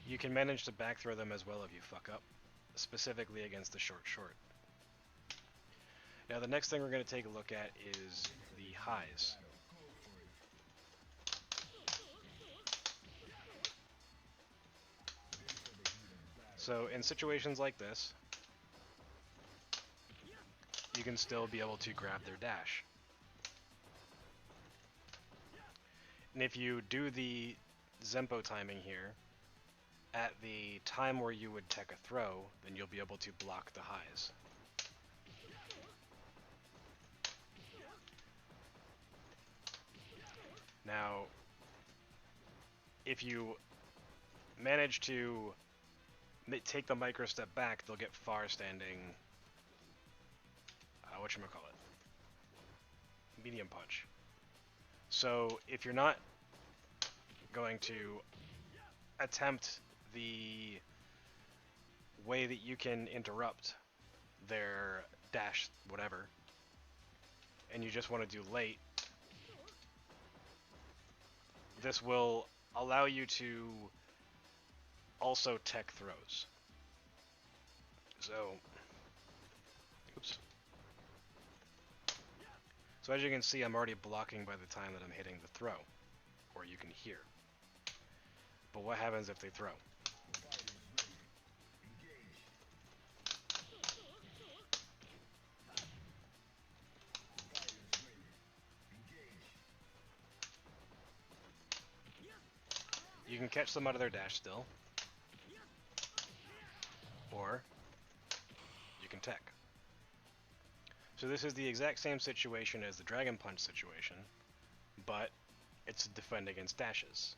You can manage to back throw them as well if you fuck up, specifically against the short. Now the next thing we're going to take a look at is the highs. So in situations like this, you can still be able to grab their dash. And if you do the Zenpo timing here, at the time where you would tech a throw, then you'll be able to block the highs. Now, if you manage to take the micro step back, they'll get far standing, whatchamacallit, medium punch. So if you're not going to attempt the way that you can interrupt their dash whatever, and you just want to do late, this will allow you to also tech throws. So, oops. So as you can see, I'm already blocking by the time that I'm hitting the throw, or you can hear. But what happens if they throw? You can catch them out of their dash still, or you can tech. So this is the exact same situation as the Dragon Punch situation, but it's to defend against dashes.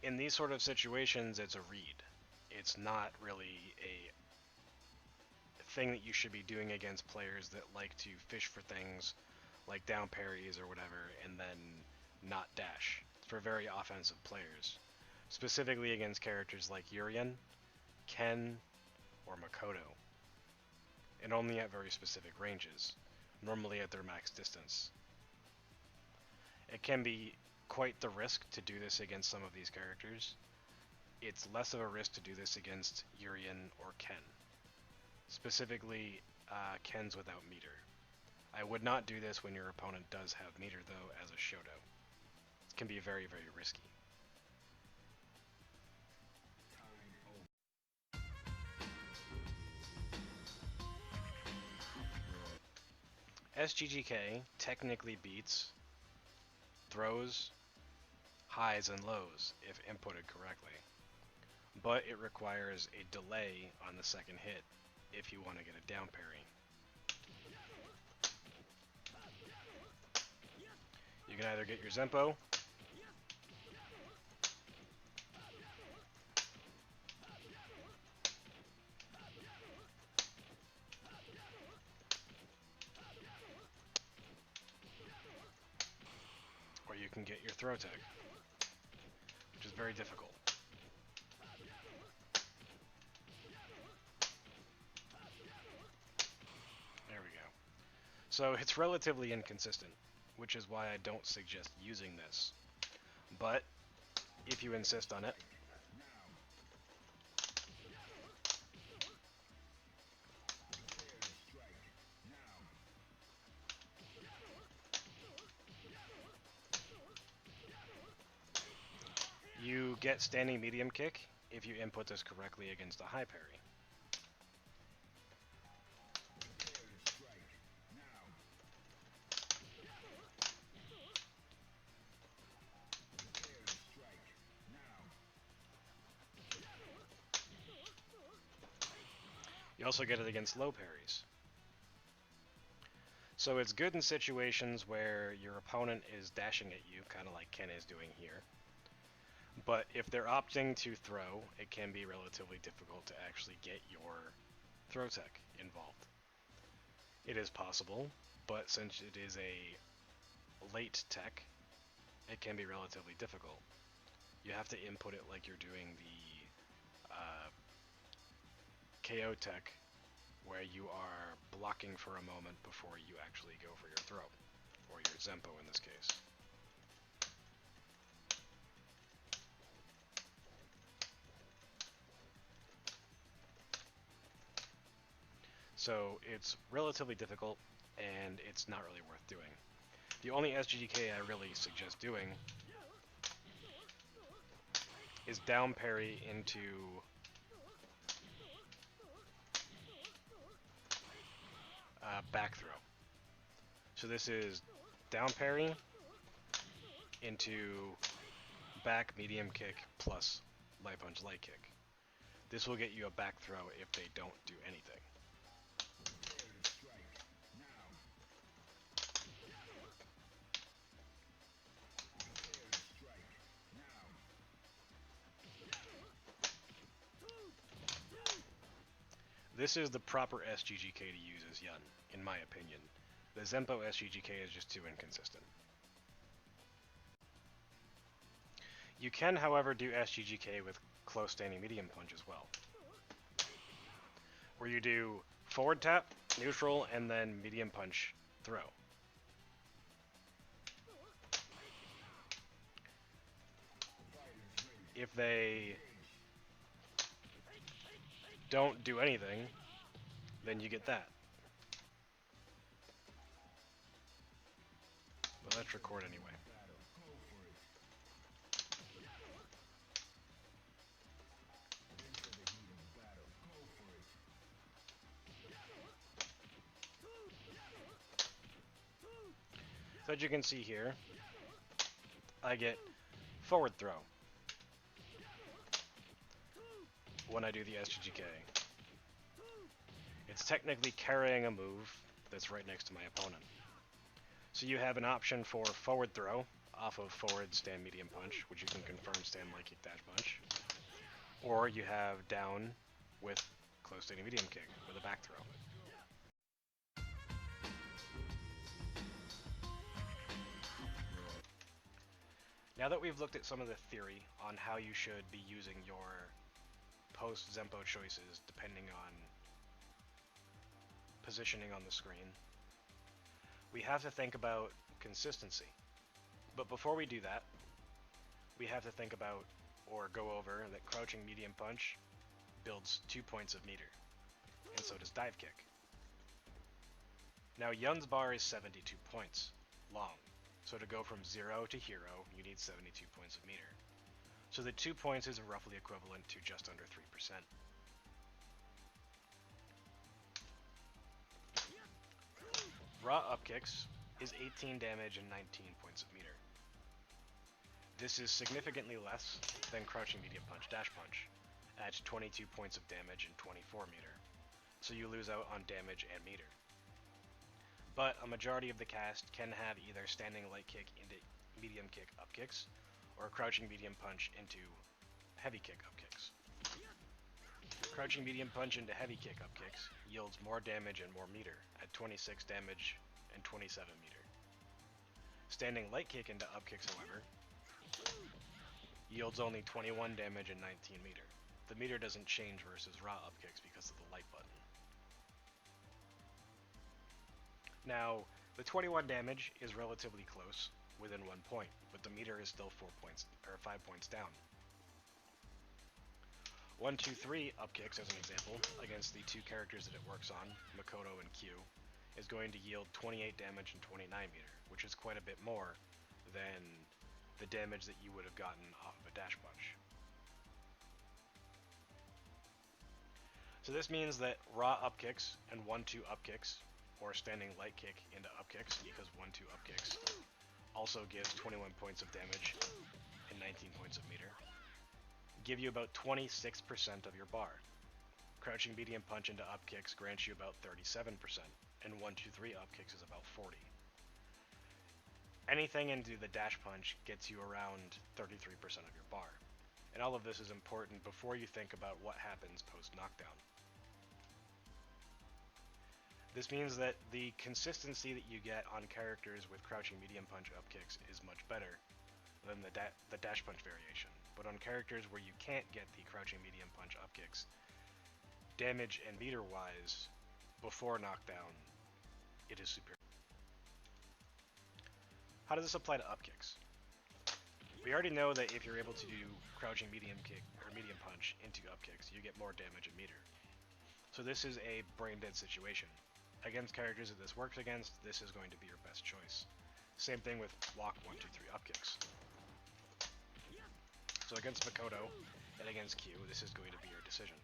In these sort of situations, it's a read. It's not really a thing that you should be doing against players that like to fish for things like down parries or whatever and then not dash. It's for very offensive players, specifically against characters like Urien, Ken, or Makoto, and only at very specific ranges, normally at their max distance. It can be quite the risk to do this against some of these characters. It's less of a risk to do this against Urien or Ken. Specifically, Ken's without meter. I would not do this when your opponent does have meter, though, as a Shoto. It can be very, very risky. SGGK technically beats throws, highs, and lows if inputted correctly, but it requires a delay on the second hit if you want to get a down parry. You can either get your Zenpo, or you can get your throw tech, which is very difficult. There we go. So it's relatively inconsistent, which is why I don't suggest using this. But if you insist on it, you get standing medium kick if you input this correctly against a high parry. You also get it against low parries. So it's good in situations where your opponent is dashing at you, kind of like Ken is doing here. But if they're opting to throw, it can be relatively difficult to actually get your throw tech involved. It is possible, but since it is a late tech, it can be relatively difficult. You have to input it like you're doing the KO tech, where you are blocking for a moment before you actually go for your throw, or your Zenpo in this case. So it's relatively difficult, and it's not really worth doing. The only SGGK I really suggest doing is down parry into back throw. So this is down parry into back medium kick plus light punch light kick. This will get you a back throw if they don't do anything. This is the proper SGGK to use as Yun, in my opinion. The Zenpo SGGK is just too inconsistent. You can, however, do SGGK with close standing medium punch as well, where you do forward tap, neutral, and then medium punch throw. If they don't do anything, then you get that. But let's record anyway. So as you can see here, I get forward throw when I do the SGGK. It's technically carrying a move that's right next to my opponent. So you have an option for forward throw off of forward stand medium punch, which you can confirm stand light kick dash punch. Or you have down with close standing medium kick with a back throw. Now that we've looked at some of the theory on how you should be using your post-Zenpo choices depending on positioning on the screen, we have to think about consistency. But before we do that, we have to think about, or go over, that crouching medium punch builds 2 points of meter, and so does dive kick. Now Yun's bar is 72 points long, so to go from 0 to hero, you need 72 points of meter. So the 2 points is roughly equivalent to just under 3%. Raw Upkicks is 18 damage and 19 points of meter. This is significantly less than crouching medium punch dash punch at 22 points of damage and 24 meter. So you lose out on damage and meter. But a majority of the cast can have either standing light kick into medium kick upkicks, or crouching medium punch into heavy kick upkicks. Crouching medium punch into heavy kick upkicks yields more damage and more meter at 26 damage and 27 meter. Standing light kick into upkicks, however, yields only 21 damage and 19 meter. The meter doesn't change versus raw upkicks because of the light button. Now, the 21 damage is relatively close, within 1 point, but the meter is still 4 points, or 5 points down. 1, 2, 3 Upkicks, as an example, against the two characters that it works on, Makoto and Q, is going to yield 28 damage and 29 meter, which is quite a bit more than the damage that you would have gotten off of a dash punch. So this means that raw Upkicks and 1-2 Upkicks, or standing light kick into Upkicks, because 1-2 Upkicks also gives 21 points of damage and 19 points of meter, give you about 26% of your bar. Crouching medium punch into Upkicks grants you about 37%, and 1-2-3 Upkicks is about 40%. Anything into the dash punch gets you around 33% of your bar. And all of this is important before you think about what happens post-knockdown. This means that the consistency that you get on characters with crouching medium punch Upkicks is much better than the dash punch variation. But on characters where you can't get the crouching medium punch Upkicks, damage and meter wise, before knockdown, it is superior. How does this apply to Upkicks? We already know that if you're able to do crouching medium kick or medium punch into Upkicks, you get more damage and meter. So this is a brain dead situation. Against characters that this works against, this is going to be your best choice. Same thing with block 1, 2, 3 Upkicks. So against Makoto and against Q, this is going to be your decision.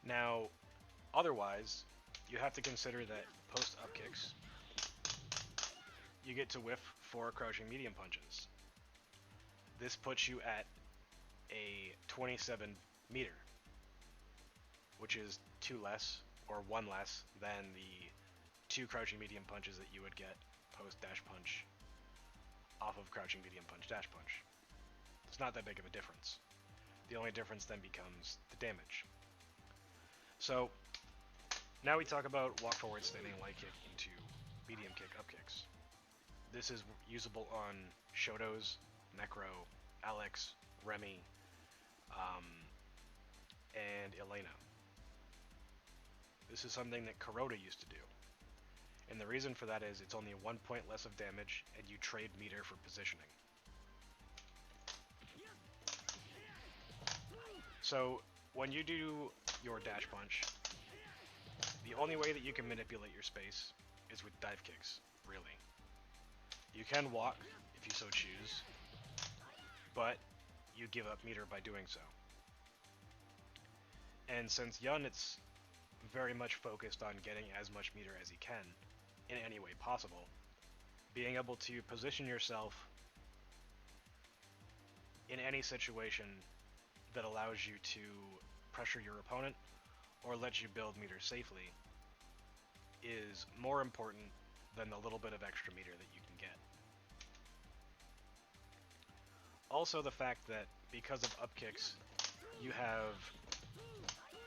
Now, otherwise, you have to consider that post Upkicks, you get to whiff 4 crouching medium punches. This puts you at a 27 meter, which is 2 less, or 1 less, than the 2 crouching medium punches that you would get post dash punch off of crouching medium punch dash punch. It's not that big of a difference. The only difference then becomes the damage. So now we talk about walk forward standing light kick into medium kick Upkicks. This is usable on Shotos, Necro, Alex, Remy, and Elena. This is something that Kuroda used to do. And the reason for that is it's only 1 point less of damage, and you trade meter for positioning. So when you do your dash punch, the only way that you can manipulate your space is with dive kicks, really. You can walk if you so choose, but you give up meter by doing so. And since Yun, it's very much focused on getting as much meter as he can in any way possible, being able to position yourself in any situation that allows you to pressure your opponent or let you build meter safely is more important than the little bit of extra meter that you can get. Also the fact that because of Upkicks, you have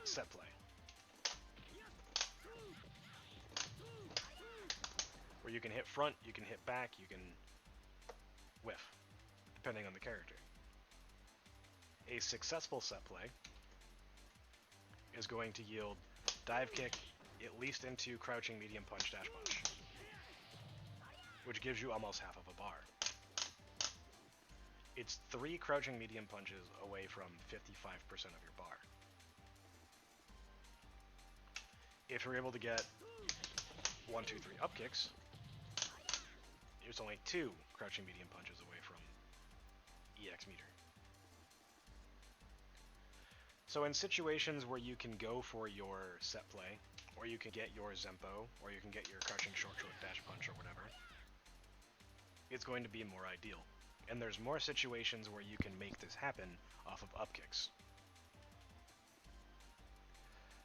Setplay, where you can hit front, you can hit back, you can whiff, depending on the character. A successful Setplay is going to yield dive kick at least into crouching medium punch dash punch, which gives you almost half of a bar. It's 3 crouching medium punches away from 55% of your bar. If you're able to get 1, 2, 3 Upkicks, there's only 2 crouching medium punches away from EX meter. So in situations where you can go for your Setplay, or you can get your Zenpo, or you can get your crouching short dash punch or whatever, it's going to be more ideal. And there's more situations where you can make this happen off of Upkicks.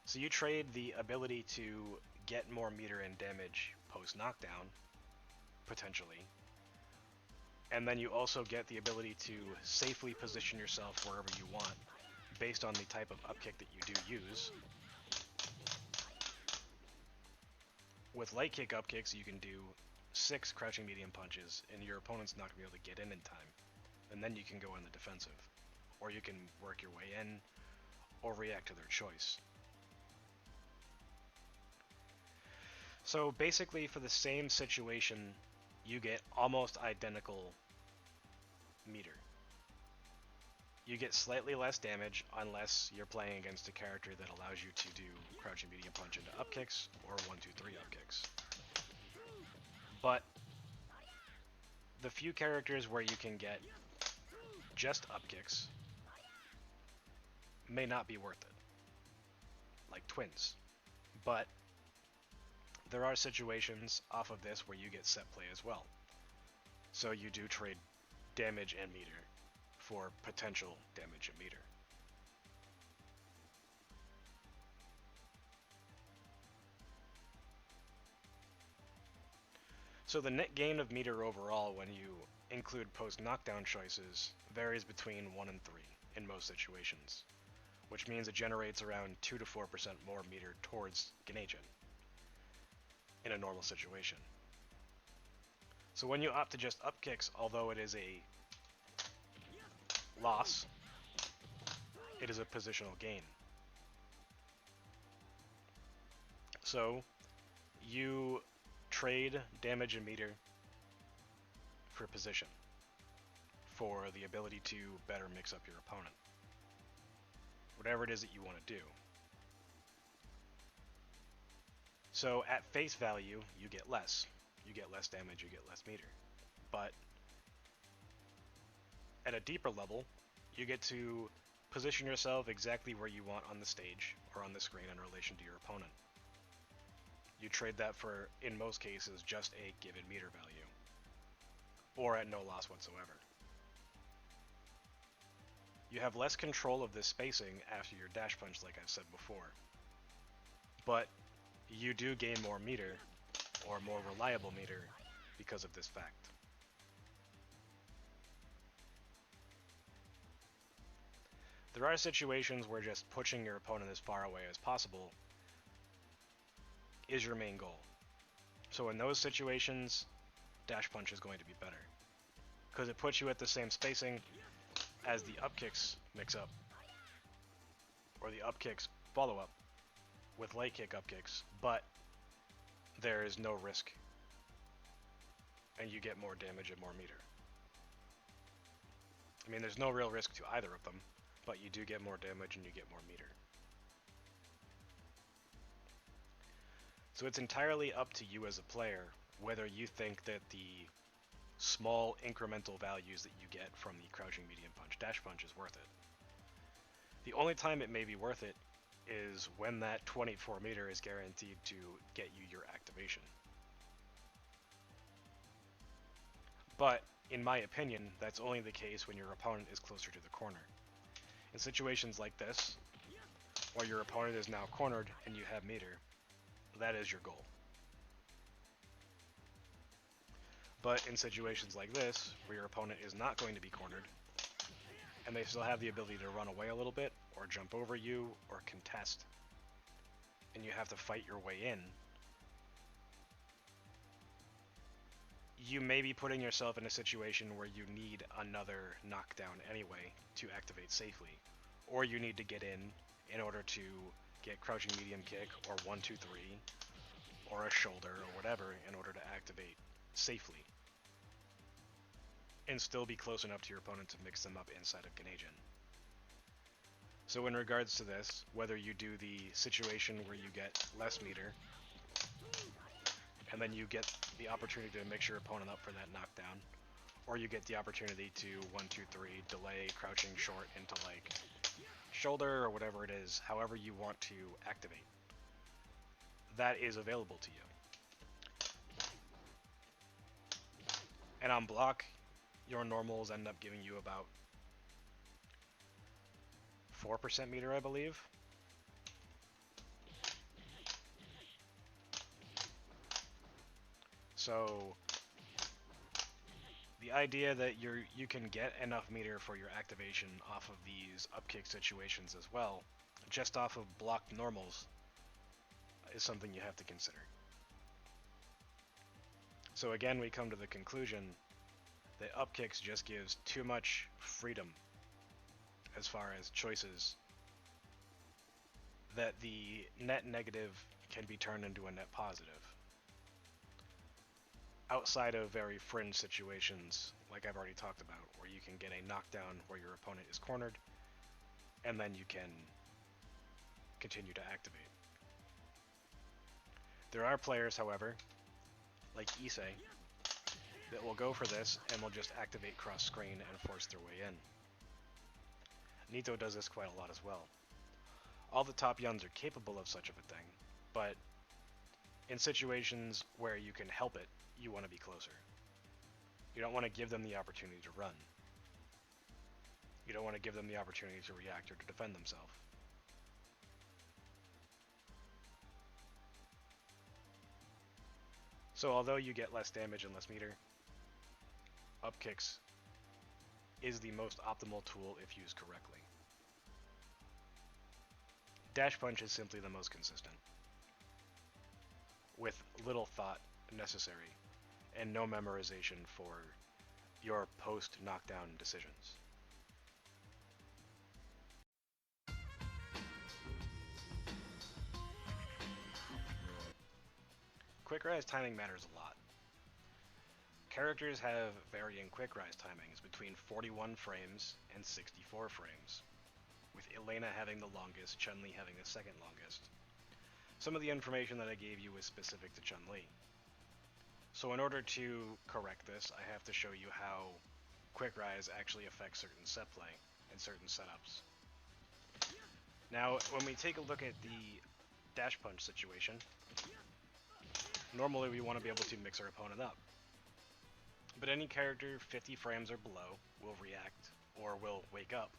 So you trade the ability to get more meter and damage post-knockdown, potentially, and then you also get the ability to safely position yourself wherever you want, based on the type of Upkick that you do use. With light kick Upkicks, you can do 6 crouching medium punches, and your opponent's not going to be able to get in time. And then you can go on the defensive. Or you can work your way in, or react to their choice. So basically, for the same situation, you get almost identical meter. You get slightly less damage unless you're playing against a character that allows you to do crouching medium punch into upkicks or 1-2-3 upkicks. But the few characters where you can get just upkicks may not be worth it, like twins. But there are situations off of this where you get set play as well. So you do trade damage and meter for potential damage and meter. So the net gain of meter overall when you include post-knockdown choices varies between 1 and 3 in most situations, which means it generates around 2 to 4% more meter towards Geneigen in a normal situation. So when you opt to just upkicks, although it is a loss, it is a positional gain. So you trade damage and meter for position, for the ability to better mix up your opponent. Whatever it is that you want to do. So at face value, you get less. You get less damage, you get less meter. But at a deeper level, you get to position yourself exactly where you want on the stage or on the screen in relation to your opponent. You trade that for, in most cases, just a given meter value, or at no loss whatsoever. You have less control of this spacing after your dash punch, like I've said before, but you do gain more meter, or more reliable meter, because of this fact. There are situations where just pushing your opponent as far away as possible is your main goal. So in those situations, dash punch is going to be better, because it puts you at the same spacing as the upkicks mix-up, or the upkicks follow-up with light kick upkicks, but there is no risk, and you get more damage and more meter. I mean, there's no real risk to either of them, but you do get more damage and you get more meter. So it's entirely up to you as a player whether you think that the small incremental values that you get from the crouching medium punch dash punch is worth it. The only time it may be worth it is when that 24 meter is guaranteed to get you your activation. But in my opinion, that's only the case when your opponent is closer to the corner. In situations like this, where your opponent is now cornered and you have meter, that is your goal. But in situations like this, where your opponent is not going to be cornered, and they still have the ability to run away a little bit, or jump over you, or contest, and you have to fight your way in, you may be putting yourself in a situation where you need another knockdown anyway to activate safely, or you need to get in order to get crouching medium kick, or 1-2-3, or a shoulder, or whatever, in order to activate safely, and still be close enough to your opponent to mix them up inside of Geneigen. So in regards to this, whether you do the situation where you get less meter, and then you get the opportunity to mix your opponent up for that knockdown, or you get the opportunity to 1-2-3 delay crouching short into like shoulder or whatever it is, however you want to activate, that is available to you. And on block, your normals end up giving you about 4% meter, I believe. So the idea that you can get enough meter for your activation off of these upkick situations as well, just off of blocked normals, is something you have to consider. So again, we come to the conclusion that upkicks just gives too much freedom as far as choices, that the net negative can be turned into a net positive. outside of very fringe situations, like I've already talked about, where you can get a knockdown where your opponent is cornered, and then you can continue to activate. There are players, however, like Issei, that will go for this and will just activate cross-screen and force their way in. Nito does this quite a lot as well. All the top Yuns are capable of such of a thing, but in situations where you can help it, you want to be closer. You don't want to give them the opportunity to run. You don't want to give them the opportunity to react or to defend themselves. So although you get less damage and less meter, Upkicks is the most optimal tool if used correctly. Dash Punch is simply the most consistent, with little thought necessary and no memorization for your post-knockdown decisions. Quickrise timing matters a lot. Characters have varying Quickrise timings between 41 frames and 64 frames, with Elena having the longest, Chun-Li having the second longest. Some of the information that I gave you was specific to Chun-Li. So in order to correct this, I have to show you how Quickrise actually affects certain set play and certain setups. Now, when we take a look at the dash punch situation, normally we want to be able to mix our opponent up. But any character 50 frames or below will react, or will wake up,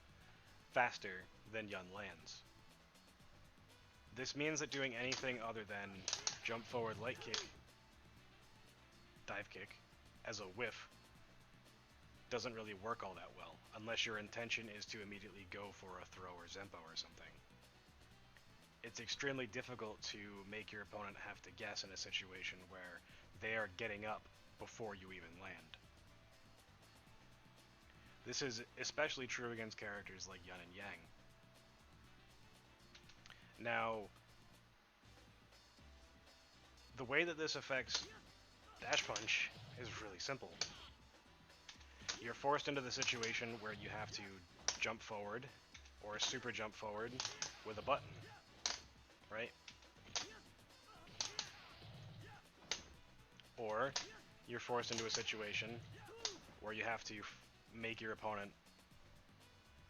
faster than Yun lands. This means that doing anything other than jump forward light kick, dive kick, as a whiff, doesn't really work all that well, unless your intention is to immediately go for a throw or Zenpo or something. It's extremely difficult to make your opponent have to guess in a situation where they are getting up before you even land. This is especially true against characters like Yun and Yang. Now, the way that this affects Dash Punch is really simple. You're forced into the situation where you have to jump forward, or super jump forward, with a button, right? Or you're forced into a situation where you have to make your opponent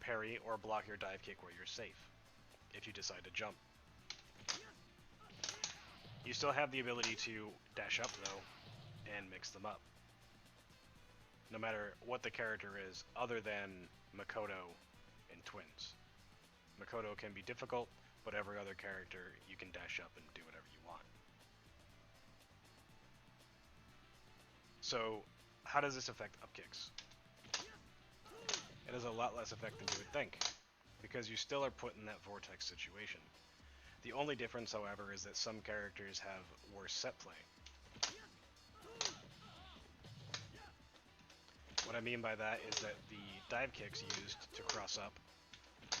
parry or block your dive kick where you're safe, if you decide to jump. You still have the ability to dash up, though, and mix them up. No matter what the character is, other than Makoto and Twins. Makoto can be difficult, but every other character you can dash up and do whatever you want. So, how does this affect Upkicks? It has a lot less effect than you would think, because you still are put in that vortex situation. The only difference, however, is that some characters have worse set play. What I mean by that is that the dive kicks used to cross up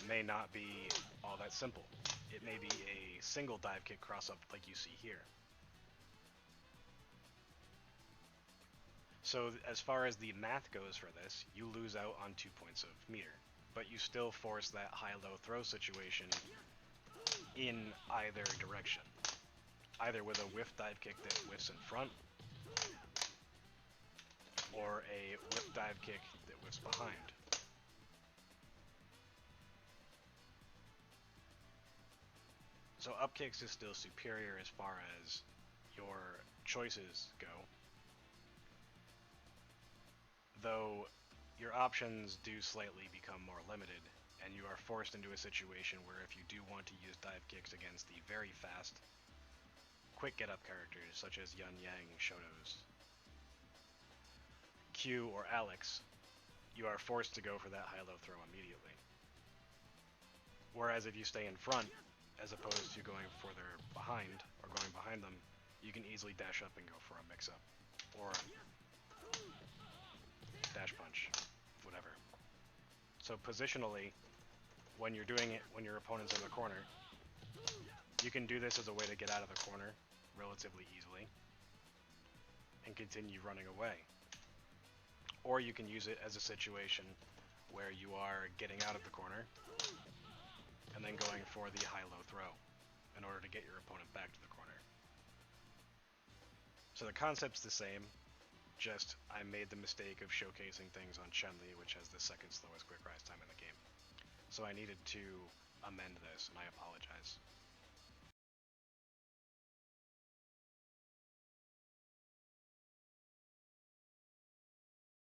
may not be all that simple. It may be a single dive kick cross up like you see here. So as far as the math goes for this, you lose out on 2 points of meter, but you still force that high-low throw situation in either direction. Either with a whiff dive kick that whiffs in front, or a whiff dive kick that whiffs behind. So Upkicks is still superior as far as your choices go, though your options do slightly become more limited, and you are forced into a situation where if you do want to use dive kicks against the very fast, quick get-up characters such as Yun, Yang, Shotos, Q, or Alex, you are forced to go for that high-low throw immediately. Whereas if you stay in front, as opposed to going further behind, or going behind them, you can easily dash up and go for a mix-up, or dash punch, whatever. So positionally, when you're doing it, when your opponent's in the corner, you can do this as a way to get out of the corner relatively easily, and continue running away. Or you can use it as a situation where you are getting out of the corner and then going for the high-low throw in order to get your opponent back to the corner. So the concept's the same, just I made the mistake of showcasing things on Chun-Li, which has the second slowest quick rise time in the game. So I needed to amend this, and I apologize.